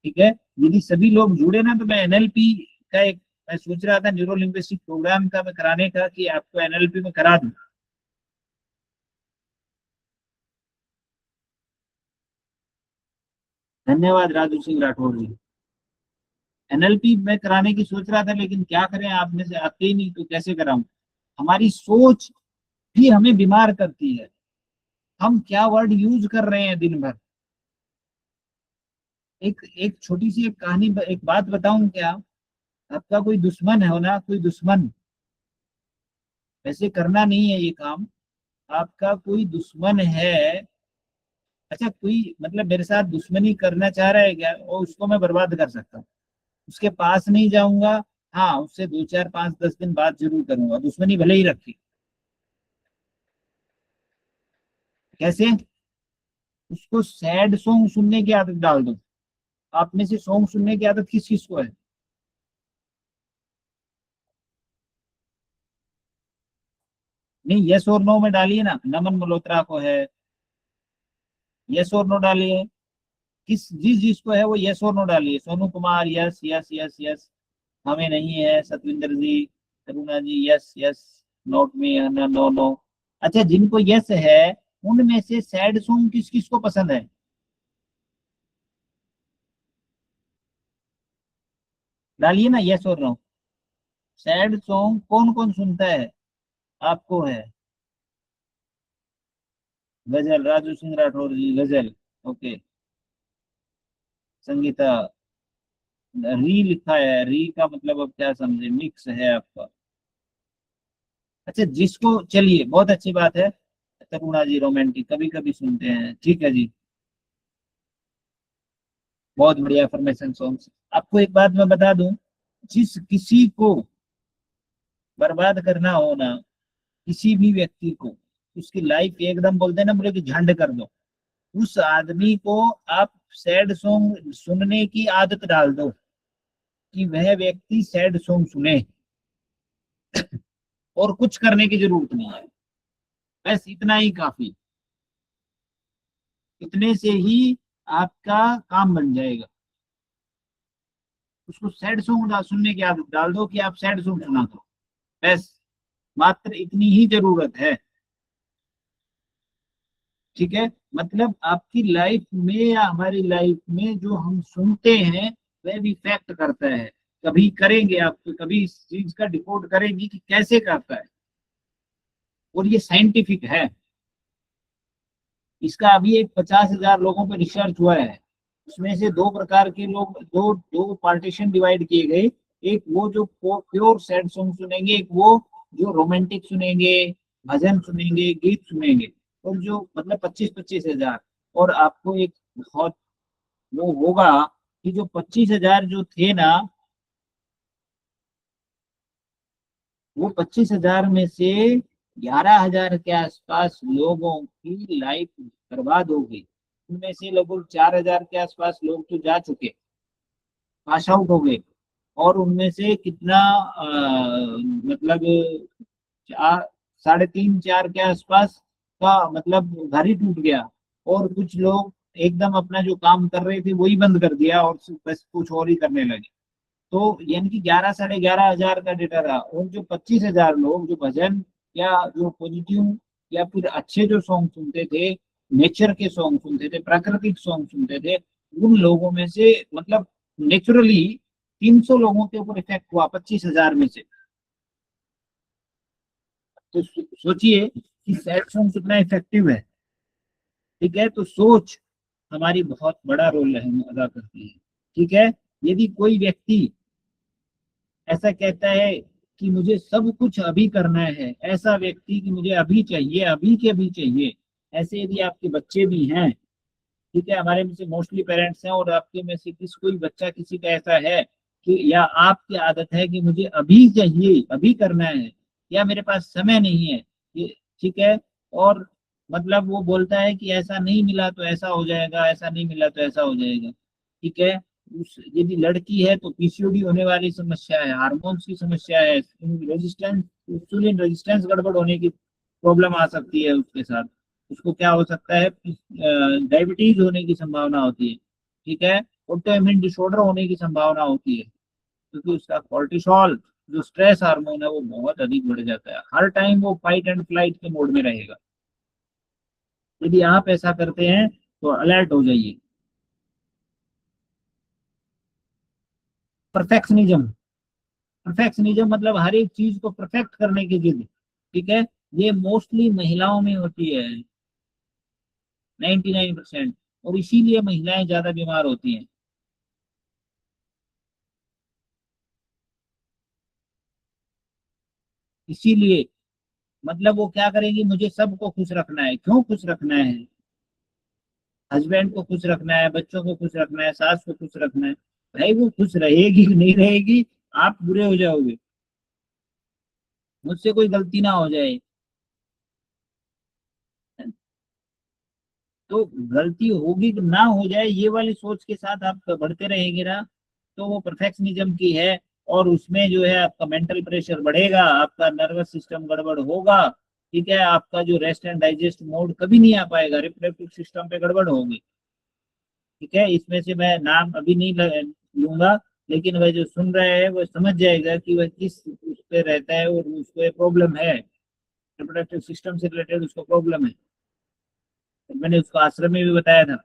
ठीक है, यदि सभी लोग जुड़े ना, तो मैं एनएलपी का एक, मैं सोच रहा था न्यूरो लिंग्विस्टिक प्रोग्राम का मैं कराने का, कि आपको एनएलपी में करा दूं। धन्यवाद राजू सिंह राठौर जी। एनएलपी में कराने की सोच रहा था, लेकिन क्या करें, आप में से आते ही नहीं तो कैसे कराऊं। हमारी सोच भी हमें बीमार करती है। हम क्या वर्ड यूज कर रहे हैं दिन भर। एक एक छोटी सी एक कहानी, एक बात बताऊं क्या? आपका कोई दुश्मन है ना, कोई दुश्मन, वैसे करना नहीं है ये काम। आपका कोई दुश्मन है, अच्छा कोई मतलब मेरे साथ दुश्मनी करना चाह रहा है क्या, और उसको मैं बर्बाद कर सकता हूँ। उसके पास नहीं जाऊंगा, हाँ उससे 2 4 5 10 दिन बात जरूर करूंगा, दुश्मनी भले ही रखी। कैसे? उसको सैड सॉन्ग सुनने की आदत डाल दो। आप में से सॉन्ग सुनने की आदत किस किस को है? नहीं, यस और नो में डालिए ना, नमन मल्होत्रा को है, यस और नो डालिए। किस जिस जिसको है वो यस और नो डालिए। Sonu Kumar yes yes yes yes, हमें नहीं है। Satwinder ji, Karuna ji yes yes, not me, no no no. अच्छा, जिनको यस है उनमें से सैड सॉन्ग किस किस को पसंद है? डालिए ना यस और नो। सैड सॉन्ग कौन कौन सुनता है? आपको है गजल, राजू सिंह राठौर जी गजल, ओके। संगीता, री लिखा है, री का मतलब अब क्या समझे, मिक्स है आपका। अच्छा, जिसको, चलिए बहुत अच्छी बात है। करुणा जी रोमांटिक कभी कभी सुनते हैं, ठीक है जी, बहुत बढ़िया फॉर्मेशन सॉन्ग्स। आपको एक बात मैं बता दूं, जिस किसी को बर्बाद करना हो ना, किसी भी व्यक्ति को, उसकी लाइफ एकदम बोलते हैं ना, बोले कि झंड कर दो, उस आदमी को आप सैड सॉन्ग सुनने की आदत डाल दो, कि वह व्यक्ति सैड सॉन्ग सुने, और कुछ करने की जरूरत नहीं है, बस इतना ही काफी। इतने से ही आपका काम बन जाएगा। उसको सैड सॉन्ग सुनने की आदत डाल दो, कि आप सैड सॉन्ग सुना दो, बस, मात्र इतनी ही जरूरत है। ठीक है, मतलब आपकी लाइफ में या हमारी लाइफ में जो हम सुनते हैं वह भी इफेक्ट करता है। कभी करेंगे आप, तो कभी इस चीज का डिकोड करेंगे कि कैसे करता है, और ये साइंटिफिक है। इसका अभी एक 50,000 लोगों पर रिसर्च हुआ है। उसमें से दो प्रकार के लोग, दो दो पार्टीशन डिवाइड किए गए। एक वो जो प्योर सैड सॉन्ग सुनेंगे, एक वो जो रोमांटिक सुनेंगे, भजन सुनेंगे, गीत सुनेंगे। और जो मतलब 25-25 हजार, और आपको एक बहुत वो होगा कि जो 25,000 जो थे ना, वो 25,000 में से 11,000 के आसपास लोगों की लाइफ बर्बाद हो गई। उनमें से लगभग 4,000 के आसपास लोग तो जा चुके, पास आउट हो गए। और उनमें से कितना मतलब 3.5 4 के आसपास का मतलब घर ही टूट गया। और कुछ लोग एकदम अपना जो काम कर रहे थे वही बंद कर दिया और बस कुछ और ही करने लगे। तो यानी कि 11 साढ़े 11 हजार का डेटा रहा। और जो 25 हजार लोग जो भजन या जो पॉजिटिव या फिर अच्छे जो सॉन्ग सुनते थे, नेचर के सॉन्ग सुनते थे, प्राकृतिक सॉन्ग सुनते थे, उन लोगों में से मतलब नेचुरली 300 लोगों के ऊपर इफेक्ट हुआ 25 हजार में से। तो सोचिए कि सैड सॉन्ग कितना इफेक्टिव है। ठीक है, तो सोच हमारी बहुत बड़ा रोल अदा करती है। ठीक है, यदि कोई व्यक्ति ऐसा कहता है कि मुझे सब कुछ अभी करना है, ऐसा व्यक्ति कि मुझे अभी चाहिए, अभी के अभी चाहिए, ऐसे यदि आपके बच्चे भी हैं, ठीक है, हमारे में से मोस्टली पेरेंट्स हैं, और आपके में से कोई बच्चा किसी का ऐसा है कि या आपकी आदत है कि मुझे अभी चाहिए, अभी करना है, या मेरे पास समय नहीं है, ये ठीक है, और मतलब वो बोलता है कि ऐसा नहीं मिला तो ऐसा हो जाएगा, ऐसा नहीं मिला तो ऐसा हो जाएगा। ठीक है, उस यदि लड़की है तो पीसीओडी होने वाली समस्या है, हार्मोन्स की समस्या है, रेजिस्टेंस, इंसुलिन रेजिस्टेंस गड़बड़ होने की प्रॉब्लम आ सकती है उसके साथ। उसको क्या हो सकता है, डायबिटीज होने की संभावना होती है। ठीक है, ऑटोइम्यून डिसऑर्डर होने की संभावना होती है, क्योंकि उसका कोर्टिसोल जो स्ट्रेस हार्मोन है वो बहुत अधिक बढ़ जाता है, हर टाइम वो फाइट एंड फ्लाइट के मोड में रहेगा। यदि आप ऐसा करते हैं तो अलर्ट हो जाइए। परफेक्शनिज्म, परफेक्शनिज्म मतलब हर एक चीज को परफेक्ट करने की जिद। ठीक है, ये मोस्टली महिलाओं में होती है, 99%। और इसीलिए महिलाएं ज्यादा बीमार होती हैं। इसीलिए मतलब वो क्या करेंगी, मुझे सबको खुश रखना है। क्यों खुश रखना है? हस्बैंड को खुश रखना है, बच्चों को खुश रखना है, सास को खुश रखना है। भाई वो खुश रहेगी कि नहीं रहेगी, आप बुरे हो जाओगे, मुझसे कोई गलती ना हो जाए। तो गलती होगी कि ना हो जाए, ये वाली सोच के साथ आप बढ़ते रहेंगे ना, तो वो परफेक्शनिज्म की है। और उसमें जो है आपका मेंटल प्रेशर बढ़ेगा, आपका नर्वस सिस्टम गड़बड़ होगा। ठीक है, आपका जो रेस्ट एंड डाइजेस्ट मोड कभी नहीं आ पाएगा, रिप्रोडक्टिव सिस्टम पे गड़बड़ होगी। ठीक है, इसमें से मैं नाम अभी नहीं लूंगा, लेकिन वह जो सुन रहा है वो समझ जाएगा कि वह किस उस पे रहता है और उसको ये प्रॉब्लम है, रिप्रोडक्टिव सिस्टम से रिलेटेड उसको प्रॉब्लम है। तो मैंने उसको आश्रम में भी बताया था।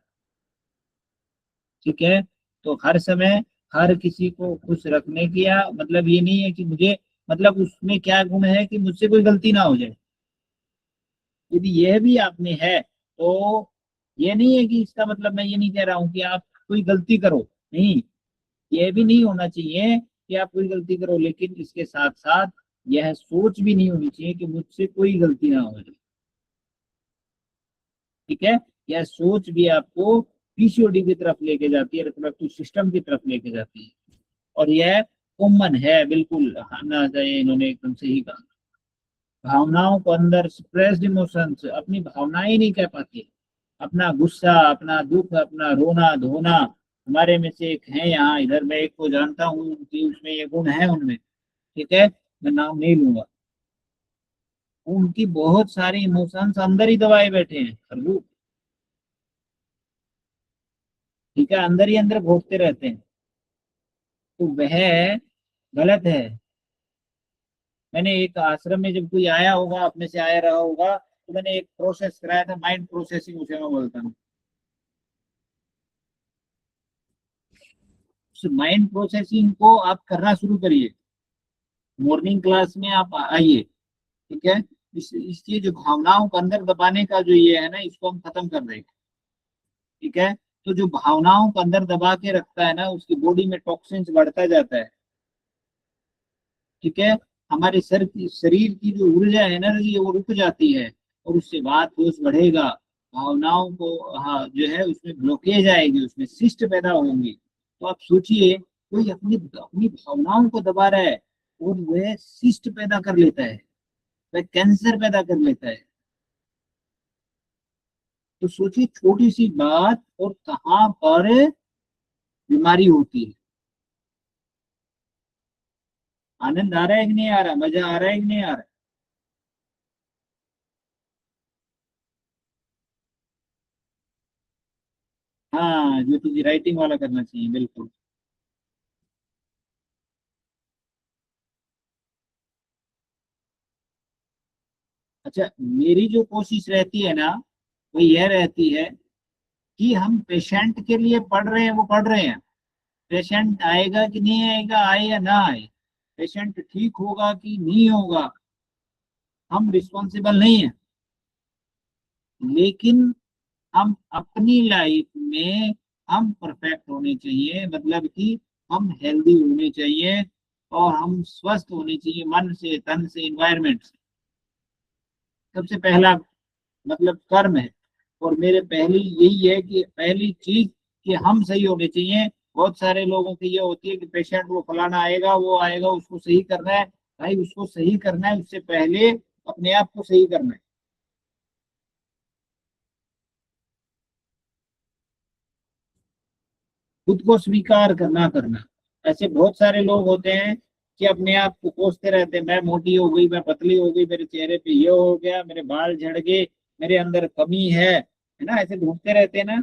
ठीक है, तो हर समय हर किसी को खुश रखने की मतलब ये नहीं है कि मुझे, मतलब उसमें क्या गुण है कि मुझसे कोई गलती ना हो जाए। यदि यह भी आप में है तो ये नहीं है कि इसका मतलब मैं ये नहीं कह रहा हूँ कि आप कोई गलती करो, नहीं, यह भी नहीं होना चाहिए कि आप कोई गलती करो, लेकिन इसके साथ साथ यह सोच भी नहीं होनी चाहिए कि मुझसे कोई गलती ना हो जाए। ठीक है, यह सोच भी आपको पीसीओडी की तरफ लेके जाती है, रिप्रोडक्टिव सिस्टम की तरफ लेके जाती है। और यह कॉमन है, बिल्कुल ना चाहिए, इन्होंने एकदम सही कहा। भावनाओं को अंदर, सप्रेस्ड इमोशंस, अपनी भावनाएं नहीं कह पाते, अपना गुस्सा, अपना दुख, अपना रोना धोना। हमारे में से एक है यहाँ, इधर मैं एक को जानता हूँ कि उसमें ये गुण है उनमें। ठीक है, मैं नाम नहीं लूंगा। उनकी बहुत सारी इमोशंस अंदर ही दबाए बैठे हैं खरगू। ठीक है, अंदर ही अंदर भोगते रहते हैं, तो वह गलत है। मैंने एक आश्रम में जब कोई आया होगा, अपने से आया रहा होगा, तो मैंने एक प्रोसेस कराया था, माइंड प्रोसेसिंग उसे मैं बोलता हूँ। उस माइंड प्रोसेसिंग को आप करना शुरू करिए, मॉर्निंग क्लास में आप आइए। ठीक है, इसलिए जो भावनाओं को अंदर दबाने का जो ये है ना, इसको हम खत्म कर देंगे। ठीक है, तो जो भावनाओं को अंदर दबा के रखता है ना, उसकी बॉडी में टॉक्सिन्स बढ़ता जाता है। ठीक है, हमारे शरीर की जो ऊर्जा एनर्जी है वो रुक जाती है, और उससे बात दोष बढ़ेगा। भावनाओं को, हाँ जो है उसमें ब्लॉकेज आएगी, उसमें शिस्ट पैदा होंगी। तो आप सोचिए, कोई अपनी अपनी भावनाओं को दबा रहा है और वह शिस्ट पैदा कर लेता है, वह कैंसर पैदा कर लेता है। तो सोचिए, छोटी सी बात और कहाँ पर बीमारी होती है। आनंद आ रहा है कि नहीं आ रहा, मजा आ रहा है कि नहीं आ रहा? हाँ, जो तुझे राइटिंग वाला करना चाहिए, बिल्कुल। अच्छा, मेरी जो कोशिश रहती है ना, वो यह रहती है कि हम पेशेंट के लिए पढ़ रहे हैं, वो पढ़ रहे हैं। पेशेंट आएगा कि नहीं आएगा, आए या ना आए, पेशेंट ठीक होगा कि नहीं होगा, हम रिस्पॉन्सिबल नहीं है। लेकिन हम अपनी लाइफ में हम परफेक्ट होने चाहिए, मतलब कि हम हेल्दी होने चाहिए, और हम स्वस्थ होने चाहिए, मन से, तन से, इन्वायरमेंट से। सबसे पहला मतलब कर्म है। और मेरे पहली यही है कि पहली चीज कि हम सही होने चाहिए। बहुत सारे लोगों की ये होती है कि पेशेंट वो फलाना आएगा, वो आएगा, उसको सही करना है। भाई, उसको सही करना है, उससे पहले अपने आप को सही करना है। खुद को स्वीकार करना करना। ऐसे बहुत सारे लोग होते हैं कि अपने आप को कोसते रहते हैं, मैं मोटी हो गई, मैं पतली हो गई, मेरे चेहरे पे ये हो गया, मेरे बाल झड़ गए, मेरे अंदर कमी है ना, ऐसे ढूंढते रहते हैं ना।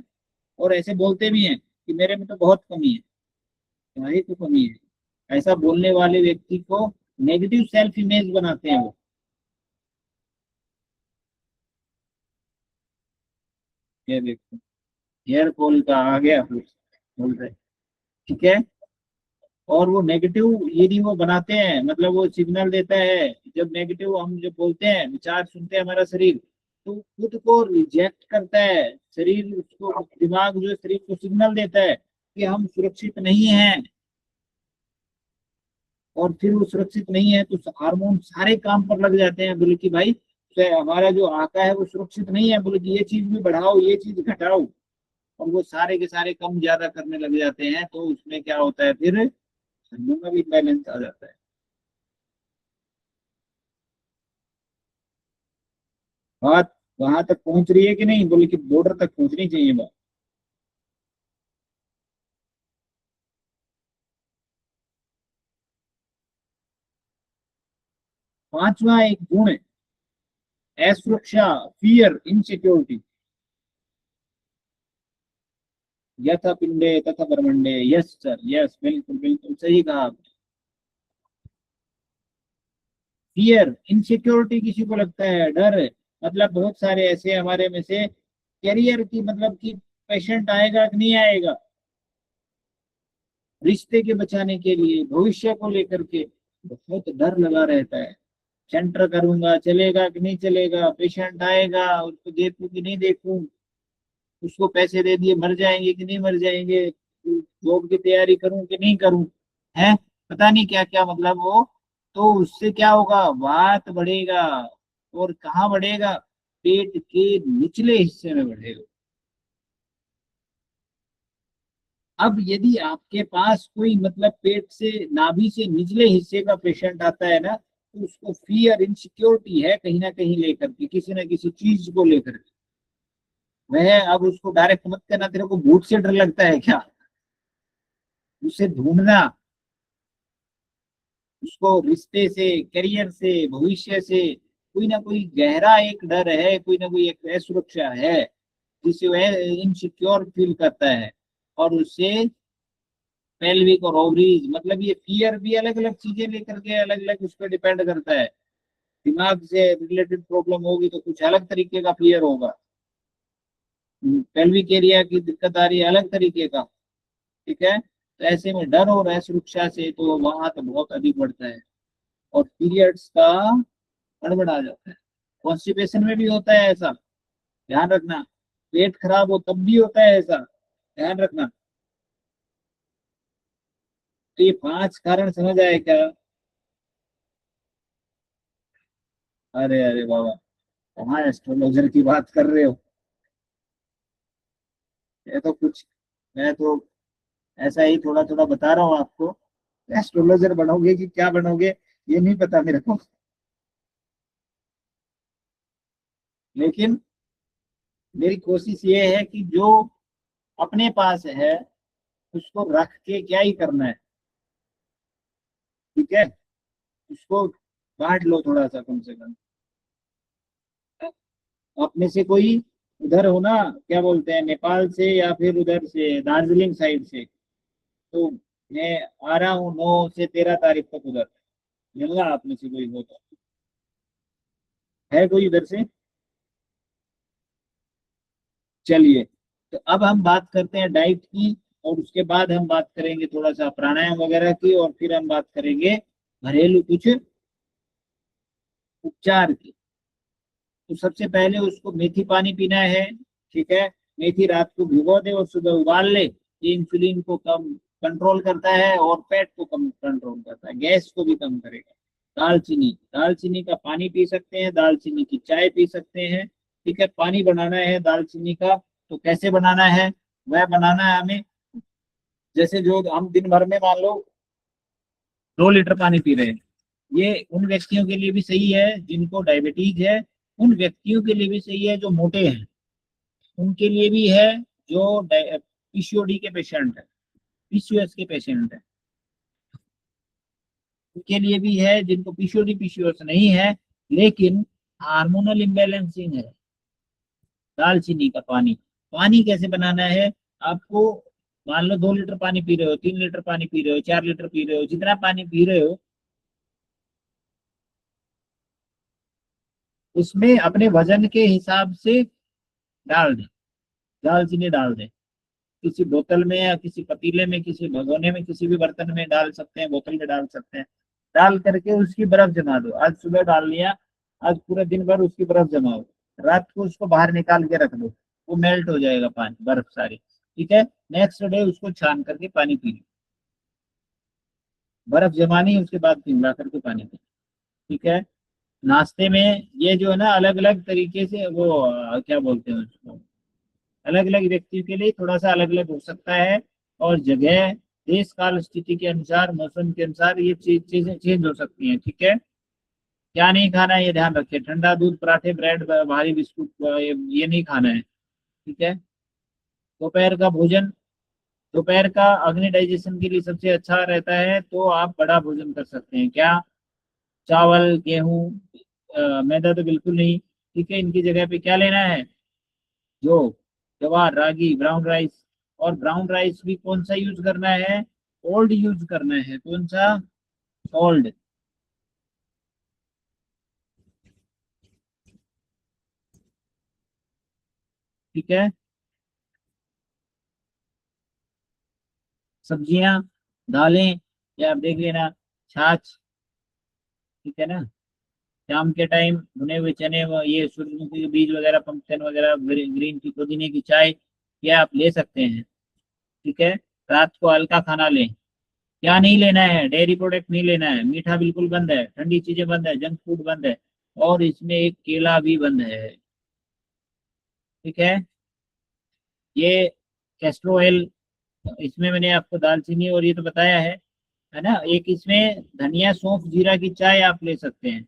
और ऐसे बोलते भी हैं कि मेरे में तो बहुत कमी है। तुम्हारी तो कमी है। ऐसा बोलने वाले व्यक्ति को नेगेटिव सेल्फ इमेज बनाते हैं वो। ये देखो, हेयर फॉल का आ गया बोल रहे, ठीक है। और वो नेगेटिव यदि वो बनाते हैं, मतलब वो सिग्नल देता है। जब नेगेटिव हम जब बोलते हैं, विचार सुनते हैं, हमारा शरीर तो खुद को रिजेक्ट करता है। शरीर उसको, दिमाग जो है, शरीर को सिग्नल देता है कि हम सुरक्षित नहीं हैं। और फिर वो सुरक्षित नहीं है तो हार्मोन सारे काम पर लग जाते हैं, बोले कि भाई हमारा जो आका है वो सुरक्षित नहीं है, बोले कि ये चीज भी बढ़ाओ, ये चीज घटाओ। और वो सारे के सारे कम ज्यादा करने लग जाते हैं, तो उसमें क्या होता है फिर, हार्मोन में भी बैलेंस आ जाता है। बात वहां तक पहुंच रही है कि नहीं, बोले कि बॉर्डर तक पहुंचनी चाहिए बात। पांचवा एक गुण है, असुरक्षा, फियर, इनसिक्योरिटी। यथा पिंडे तथा ब्रह्मंडे, यस सर, यस, बिल्कुल बिल्कुल सही कहा आपने। फियर, इनसिक्योरिटी किसी को लगता है डर है। मतलब बहुत सारे ऐसे हमारे में से करियर की, मतलब कि पेशेंट आएगा कि नहीं आएगा, रिश्ते के बचाने के लिए, भविष्य को लेकर के बहुत डर लगा रहता है। सेंटर करूंगा, चलेगा कि नहीं चलेगा, पेशेंट आएगा, उसको देखूं कि नहीं देखूं, उसको पैसे दे दिए, मर जाएंगे कि नहीं मर जाएंगे, जॉब की तैयारी करूं कि नहीं करूं, है पता नहीं क्या क्या, मतलब वो। तो उससे क्या होगा, वात बढ़ेगा। और कहाँ बढ़ेगा, पेट के निचले हिस्से में बढ़ेगा। अब यदि आपके पास कोई, मतलब पेट से, नाभि से निचले हिस्से का पेशेंट आता है ना, तो उसको फियर, इनसिक्योरिटी है कहीं ना कहीं लेकर के, किसी ना किसी चीज को लेकर के। वह, अब उसको डायरेक्ट मत करना, तेरे को भूत से डर लगता है क्या, उसे ढूंढना, उसको रिश्ते से, करियर से, भविष्य से, कोई ना कोई गहरा एक डर है, कोई ना कोई एक असुरक्षा है, जिसे वह इनसिक्योर फील करता है। और उससे पेल्विक और ओवरीज, मतलब ये फियर भी अलग अलग चीजें लेकर के अलग अलग उस पर डिपेंड करता है। दिमाग से रिलेटेड प्रॉब्लम होगी तो कुछ अलग तरीके का फियर होगा। पेल्विक एरिया की दिक्कत आ रही है, अलग तरीके का। ठीक है, तो ऐसे में डर और असुरक्षा से तो वहां तो बहुत अधिक बढ़ता है। और पीरियड्स का गड़बड़ आ जाता है। कॉन्स्टिपेशन में भी होता है ऐसा, ध्यान रखना। पेट खराब हो तब भी होता है ऐसा, ध्यान रखना। तो ये पांच कारण समझ आए क्या? अरे अरे बाबा, कहाँ एस्ट्रोलॉजर की बात कर रहे हो? ये तो कुछ, मैं तो ऐसा ही थोड़ा थोड़ा बता रहा हूँ आपको। एस्ट्रोलॉजर बनोगे कि क्या बनोगे, ये नहीं पता मेरे को। लेकिन मेरी कोशिश ये है कि जो अपने पास है उसको रख के क्या ही करना है। ठीक है, उसको बांट लो थोड़ा सा कम से कम। अपने से कोई उधर हो ना, क्या बोलते हैं, नेपाल से या फिर उधर से दार्जिलिंग साइड से, तो मैं आ रहा हूँ 9 से 13 तारीख तक उधर, मिलना आप में से कोई हो तो। है कोई इधर से? चलिए, तो अब हम बात करते हैं डाइट की, और उसके बाद हम बात करेंगे थोड़ा सा प्राणायाम वगैरह की, और फिर हम बात करेंगे घरेलू कुछ उपचार की। तो सबसे पहले उसको मेथी पानी पीना है, ठीक है। मेथी रात को भिगो दे और सुबह उबाल ले। ये इंसुलिन को कम कंट्रोल करता है और फैट को कम कंट्रोल करता है, गैस को भी कम करेगा। दालचीनी, दालचीनी का पानी पी सकते हैं, दालचीनी की चाय पी सकते हैं, ठीक है। पानी बनाना है दालचीनी का, तो कैसे बनाना है? वह बनाना है हमें, जैसे जो हम दिन भर में मान लो 2 लीटर पानी पी रहे हैं। ये उन व्यक्तियों के लिए भी सही है जिनको डायबिटीज है, उन व्यक्तियों के लिए भी सही है जो मोटे हैं, उनके लिए भी है जो पीसीओडी के पेशेंट है, पीसीओएस के पेशेंट है, उनके लिए भी है जिनको पीसीओडी पीसीओएस नहीं है लेकिन हार्मोनल इम्बैलेंसिंग है। दालचीनी का पानी, पानी कैसे बनाना है आपको? मान लो 2 लीटर पानी पी रहे हो, 3 लीटर पानी पी रहे हो, 4 लीटर पी रहे हो, जितना पानी पी रहे हो उसमें अपने वजन के हिसाब से डाल दें, दालचीनी डाल दें। किसी बोतल में या किसी पतीले में, किसी भगोने में, किसी भी बर्तन में डाल सकते हैं, बोतल में डाल सकते हैं। डाल करके उसकी बर्फ जमा दो। आज सुबह डाल लिया, आज पूरे दिन भर उसकी बर्फ जमाओ, रात को उसको बाहर निकाल के रख दो, वो मेल्ट हो जाएगा पानी, बर्फ सारी, ठीक है। नेक्स्ट डे उसको छान करके पानी पी लो। बर्फ जमानी उसके बाद पिघला करके पानी पी, ठीक है। नाश्ते में ये जो है ना, अलग अलग तरीके से वो क्या बोलते हैं उसको, अलग अलग व्यक्तियों के लिए थोड़ा सा अलग अलग हो सकता है, और जगह, देश काल स्थिति के अनुसार, मौसम के अनुसार ये चीजें चेंज हो सकती हैं, ठीक है। क्या नहीं खाना है ये ध्यान रखें, ठंडा दूध, पराठे, ब्रेड, भारी बिस्कुट, ये नहीं खाना है, ठीक है। दोपहर का भोजन, दोपहर का अग्नि डाइजेशन के लिए सबसे अच्छा रहता है, तो आप बड़ा भोजन कर सकते हैं। क्या? चावल, गेहूं, मैदा तो बिल्कुल नहीं, ठीक है। इनकी जगह पे क्या लेना है? जो ज्वार, रागी, ब्राउन राइस। और ब्राउन राइस भी कौन सा यूज करना है? ओल्ड यूज करना है। कौन सा? ओल्ड, ठीक है। सब्जियां, दालें, या आप देख लेना, छाछ, ठीक है ना। शाम के टाइम भुने हुए चने, ये सूरजमुखी के बीज वगैरह, पंपकिन वगैरह, ग्रीन टी, पुदीने की चाय, ये आप ले सकते हैं, ठीक है। रात को हल्का खाना लें। क्या नहीं लेना है? डेयरी प्रोडक्ट नहीं लेना है, मीठा बिल्कुल बंद है, ठंडी चीजें बंद है, जंक फूड बंद है, और इसमें एक केला भी बंद है, ठीक है। ये कैस्ट्रो ऑयल, इसमें मैंने आपको दालचीनी और ये तो बताया है ना। एक इसमें धनिया, सौंफ, जीरा की चाय आप ले सकते हैं।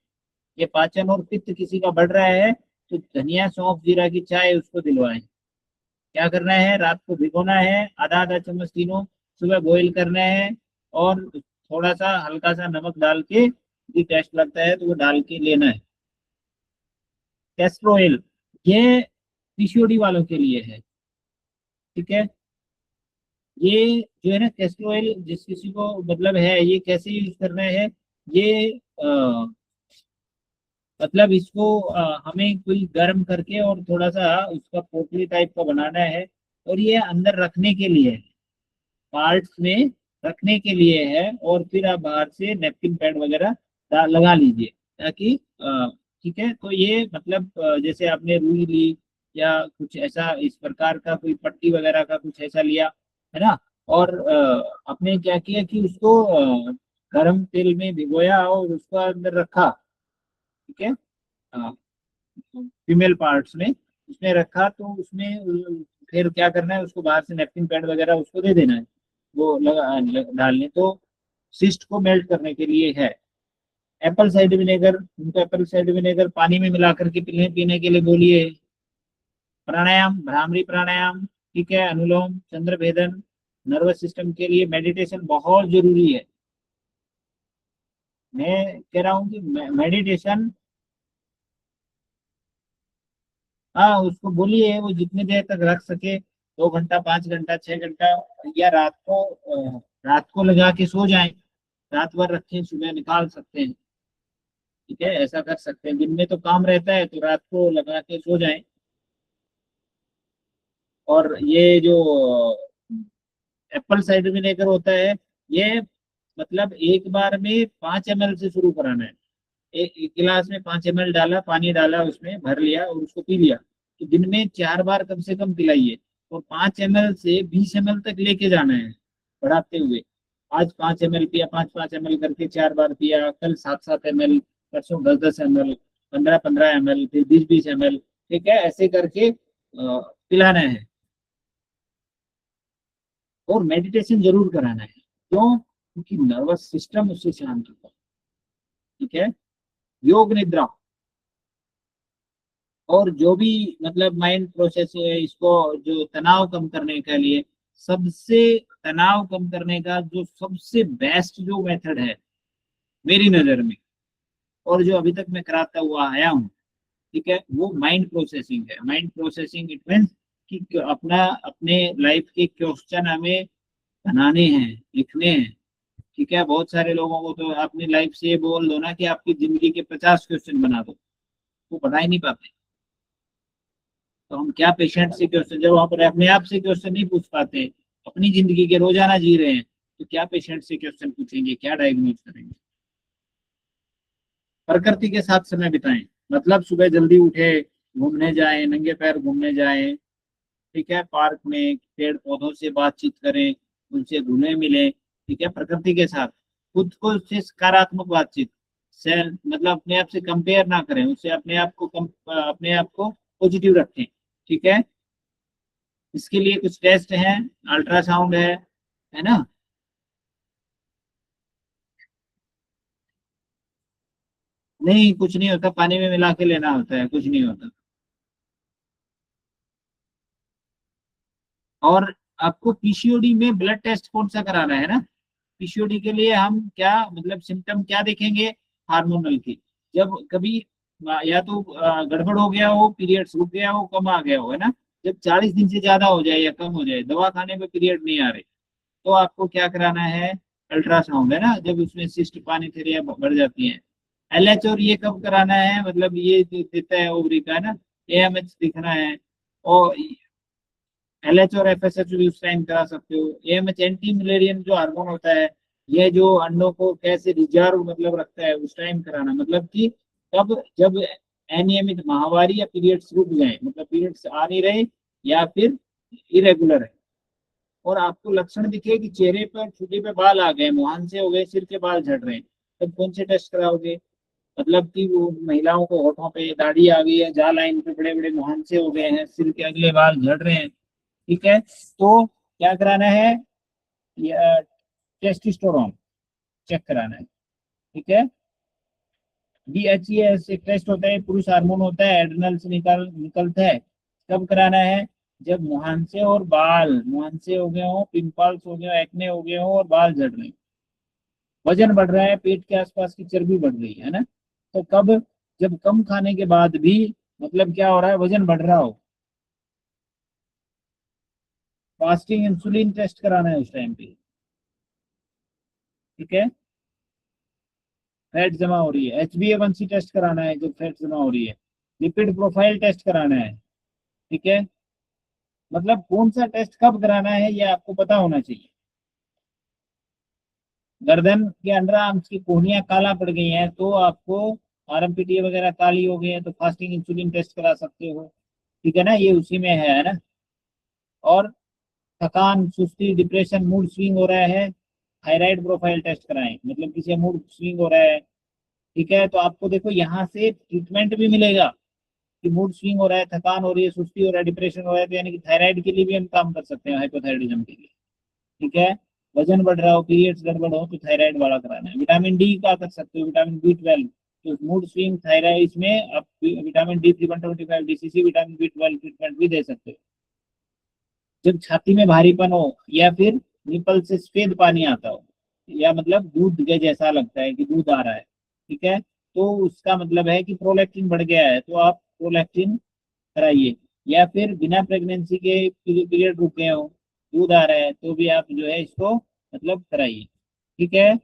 ये पाचन और पित्त किसी का बढ़ रहा है तो धनिया, सौंफ, जीरा की चाय उसको दिलवाएं। क्या करना है? रात को भिगोना है, आधा आधा चम्मच तीनों, सुबह बॉईल करना है, और थोड़ा सा हल्का सा नमक डाल के, यदि टेस्ट लगता है तो वो डाल के लेना है। कैस्टर ऑयल, ये पीसीओडी वालों के लिए है, ठीक है। ये जो है ना कैस्टर ऑयल, जिस किसी को मतलब है, ये कैसे यूज करना है? ये मतलब इसको हमें कोई गर्म करके और थोड़ा सा उसका पोटली टाइप का बनाना है, और ये अंदर रखने के लिए है, पार्ट्स में रखने के लिए है, और फिर आप बाहर से नेपकिन पैड वगैरह लगा लीजिए, ताकि ठीक है। तो ये मतलब जैसे आपने रुई ली या कुछ ऐसा इस प्रकार का कोई पट्टी वगैरह का कुछ ऐसा लिया, है ना। और आपने क्या किया कि उसको गर्म तेल में भिगोया और उसको अंदर रखा, ठीक है। फीमेल पार्ट्स में उसने रखा, तो उसमें फिर क्या करना है, उसको बाहर से नेपकिन पैड वगैरह उसको दे देना है, वो डालने, तो सिस्ट को मेल्ट करने के लिए है। एप्पल साइडर विनेगर, उनको एप्पल साइडर विनेगर पानी में मिला करके पीने पीने के लिए बोलिए। प्राणायाम, भ्रामरी प्राणायाम, ठीक है, अनुलोम, चंद्र भेदन, नर्वस सिस्टम के लिए मेडिटेशन बहुत जरूरी है। मैं कह रहा हूँ कि मेडिटेशन, हाँ उसको बोलिए वो जितनी देर तक रख सके, 2 घंटा, 5 घंटा, 6 घंटा, या रात को लगा के सो जाएं, रात भर रखें, सुबह निकाल सकते हैं। ठीक है, ऐसा कर सकते हैं। दिन में तो काम रहता है, तो रात को लगा के सो जाएं। और ये जो एप्पल साइडर विनेगर होता है, ये मतलब एक बार में 5 ml से शुरू कराना है। एक गिलास में 5 ml डाला, पानी डाला, उसमें भर लिया और उसको पी लिया। तो दिन में 4 बार कम से कम पिलाइए। और 5 ml से 20 ml तक लेके जाना है, बढ़ाते हुए। आज 5 ml पिया, 5-5 ml करके 4 बार पिया, कल 7-7 ml, परसों 10-10 ml, 15-15 ml, फिर 20-20 ml। ठीक है, ऐसे करके पिलाना है। और मेडिटेशन जरूर कराना है। क्यों? क्योंकि नर्वस सिस्टम उससे शांत होता है। ठीक है, योग निद्रा, और जो भी मतलब माइंड प्रोसेस है, इसको जो तनाव कम करने के लिए, सबसे तनाव कम करने का जो सबसे बेस्ट जो मेथड है मेरी नजर में, और जो अभी तक मैं कराता हुआ आया हूँ, ठीक है, वो माइंड प्रोसेसिंग है। माइंड प्रोसेसिंग इट मीन्स कि अपना अपने लाइफ के क्वेश्चन हमें बनाने हैं, लिखने हैं। ठीक है, बहुत सारे लोगों को तो अपनी लाइफ से ये बोल दो ना कि आपकी जिंदगी के 50 क्वेश्चन बना दो, वो बना ही नहीं पाते। तो हम क्या पेशेंट से क्वेश्चन, जब आप अपने आप से क्वेश्चन नहीं पूछ पाते, अपनी जिंदगी के रोजाना जी रहे हैं, तो क्या पेशेंट से क्वेश्चन पूछेंगे, क्या डायग्नोज करेंगे। प्रकृति के साथ समय बिताएं, मतलब सुबह जल्दी उठे, घूमने जाएं, नंगे पैर घूमने जाएं। ठीक है, पार्क में पेड़ पौधों से बातचीत करें, उनसे घुले मिले। ठीक है, प्रकृति के साथ खुद को से सकारात्मक बातचीत से, मतलब अपने आप से कंपेयर ना करें, उससे अपने आप को पॉजिटिव रखें। ठीक है, इसके लिए कुछ टेस्ट हैं, अल्ट्रासाउंड है ना। नहीं, कुछ नहीं होता, पानी में मिला के लेना होता है, कुछ नहीं होता। और आपको पीसीओडी में ब्लड टेस्ट कौन सा कराना है ना। पीसीओडी के लिए हम क्या मतलब सिम्टम क्या देखेंगे, हार्मोनल की। जब कभी या तो गड़बड़ हो गया हो, पीरियड्स रुक गया हो, कम आ गया हो, है ना। जब 40 दिन से ज्यादा हो जाए या कम हो जाए, दवा खाने में पीरियड नहीं आ रहे, तो आपको क्या कराना है, अल्ट्रासाउंड, है ना। जब उसमें सिस्ट पानी थेरिया बढ़ जाती है। एलएच और ये कब कराना है, मतलब ये देता है ओवरी का, है ना। एएमएच दिखना है। और एलएच और एफएसएच भी उस टाइम करा सकते हो। एएमएच एंटी मलेरियन जो हार्मोन होता है, ये जो अंडों को कैसे रिजर्व मतलब रखता है, उस टाइम कराना, मतलब कि तब जब अनियमित माहवारी या पीरियड्स रुक जाए, मतलब पीरियड्स आ नहीं रहे या फिर इरेगुलर है, और आपको लक्षण दिखे कि चेहरे पर छुटी पे बाल आ गए, मुहांसे हो गए, सिर के बाल झड़ रहे हैं, तब कौन से टेस्ट कराओगे। मतलब कि वो महिलाओं को होठों पे दाढ़ी आ गई है, जा लाइन पे बड़े बड़े मुहांसे हो गए हैं, सिर के अगले बाल झड़ रहे हैं। ठीक है, तो क्या कराना है, टेस्टिस्टोरॉन चेक कराना है। ठीक है, DHEAS एक टेस्ट होता है, पुरुष हार्मोन होता है, एड्रिनल से निकलता है। कब कराना है, जब मुहांसे और बाल, मुहांसे हो गए हो, पिंपल्स हो गए हो, एक्ने हो गए हो और बाल झड़ रहे हैं, वजन बढ़ रहा है, पेट के आसपास की चर्बी बढ़ रही है ना। तो कब, जब कम खाने के बाद भी मतलब क्या हो रहा है, वजन बढ़ रहा हो, फास्टिंग इंसुलिन टेस्ट कराना है उस टाइम पे। ठीक है, फैट जमा हो रही है, HbA1c टेस्ट कराना है जब फैट जमा हो रही है, लिपिड प्रोफाइल टेस्ट कराना है। ठीक है, मतलब कौन सा टेस्ट कब कराना है ये आपको पता होना चाहिए। गर्दन के अंडर आर्म्स की कोहनियां काला पड़ गई हैं, तो आपको RMPT वगैरह काली हो गई है, तो फास्टिंग इंसुलिन टेस्ट करा सकते हो। ठीक है ना, ये उसी में है ना। और थकान, सुस्ती, डिप्रेशन, मूड स्विंग हो रहा है, थायराइड प्रोफाइल टेस्ट कराएं, मतलब किसी मूड स्विंग हो रहा है। ठीक है, तो आपको देखो यहाँ से ट्रीटमेंट भी मिलेगा कि मूड स्विंग हो रहा है, थकान हो रही है, सुस्ती हो रहा है, डिप्रेशन हो रहा है, तो यानी कि थायराइड के लिए भी हम काम कर सकते हैं, हाइपोथायराइडिज्म के लिए। ठीक है, वजन बढ़ रहा हो, पीरियड्स गड़बड़ हो, तो थायराइड वाला कराना है। विटामिन डी का कर सकते हो, विटामिन B12, तो मूड स्विंग थायराइड, इसमें आप vitamin D3 125 DCC vitamin B12 treatment भी दे सकते हो। जब छाती में भारीपन हो या फिर निपल से सफेद पानी आता हो, या मतलब दूध के जैसा लगता है कि दूध आ रहा है, ठीक है, तो उसका मतलब है कि प्रोलैक्टिन बढ़ गया है, तो आप प्रोलैक्टिन कराइए। या फिर बिना प्रेगनेंसी के पीरियड रुक गए हो, दूध आ रहा है, तो भी आप जो है इसको मतलब कराइए, ठीक है।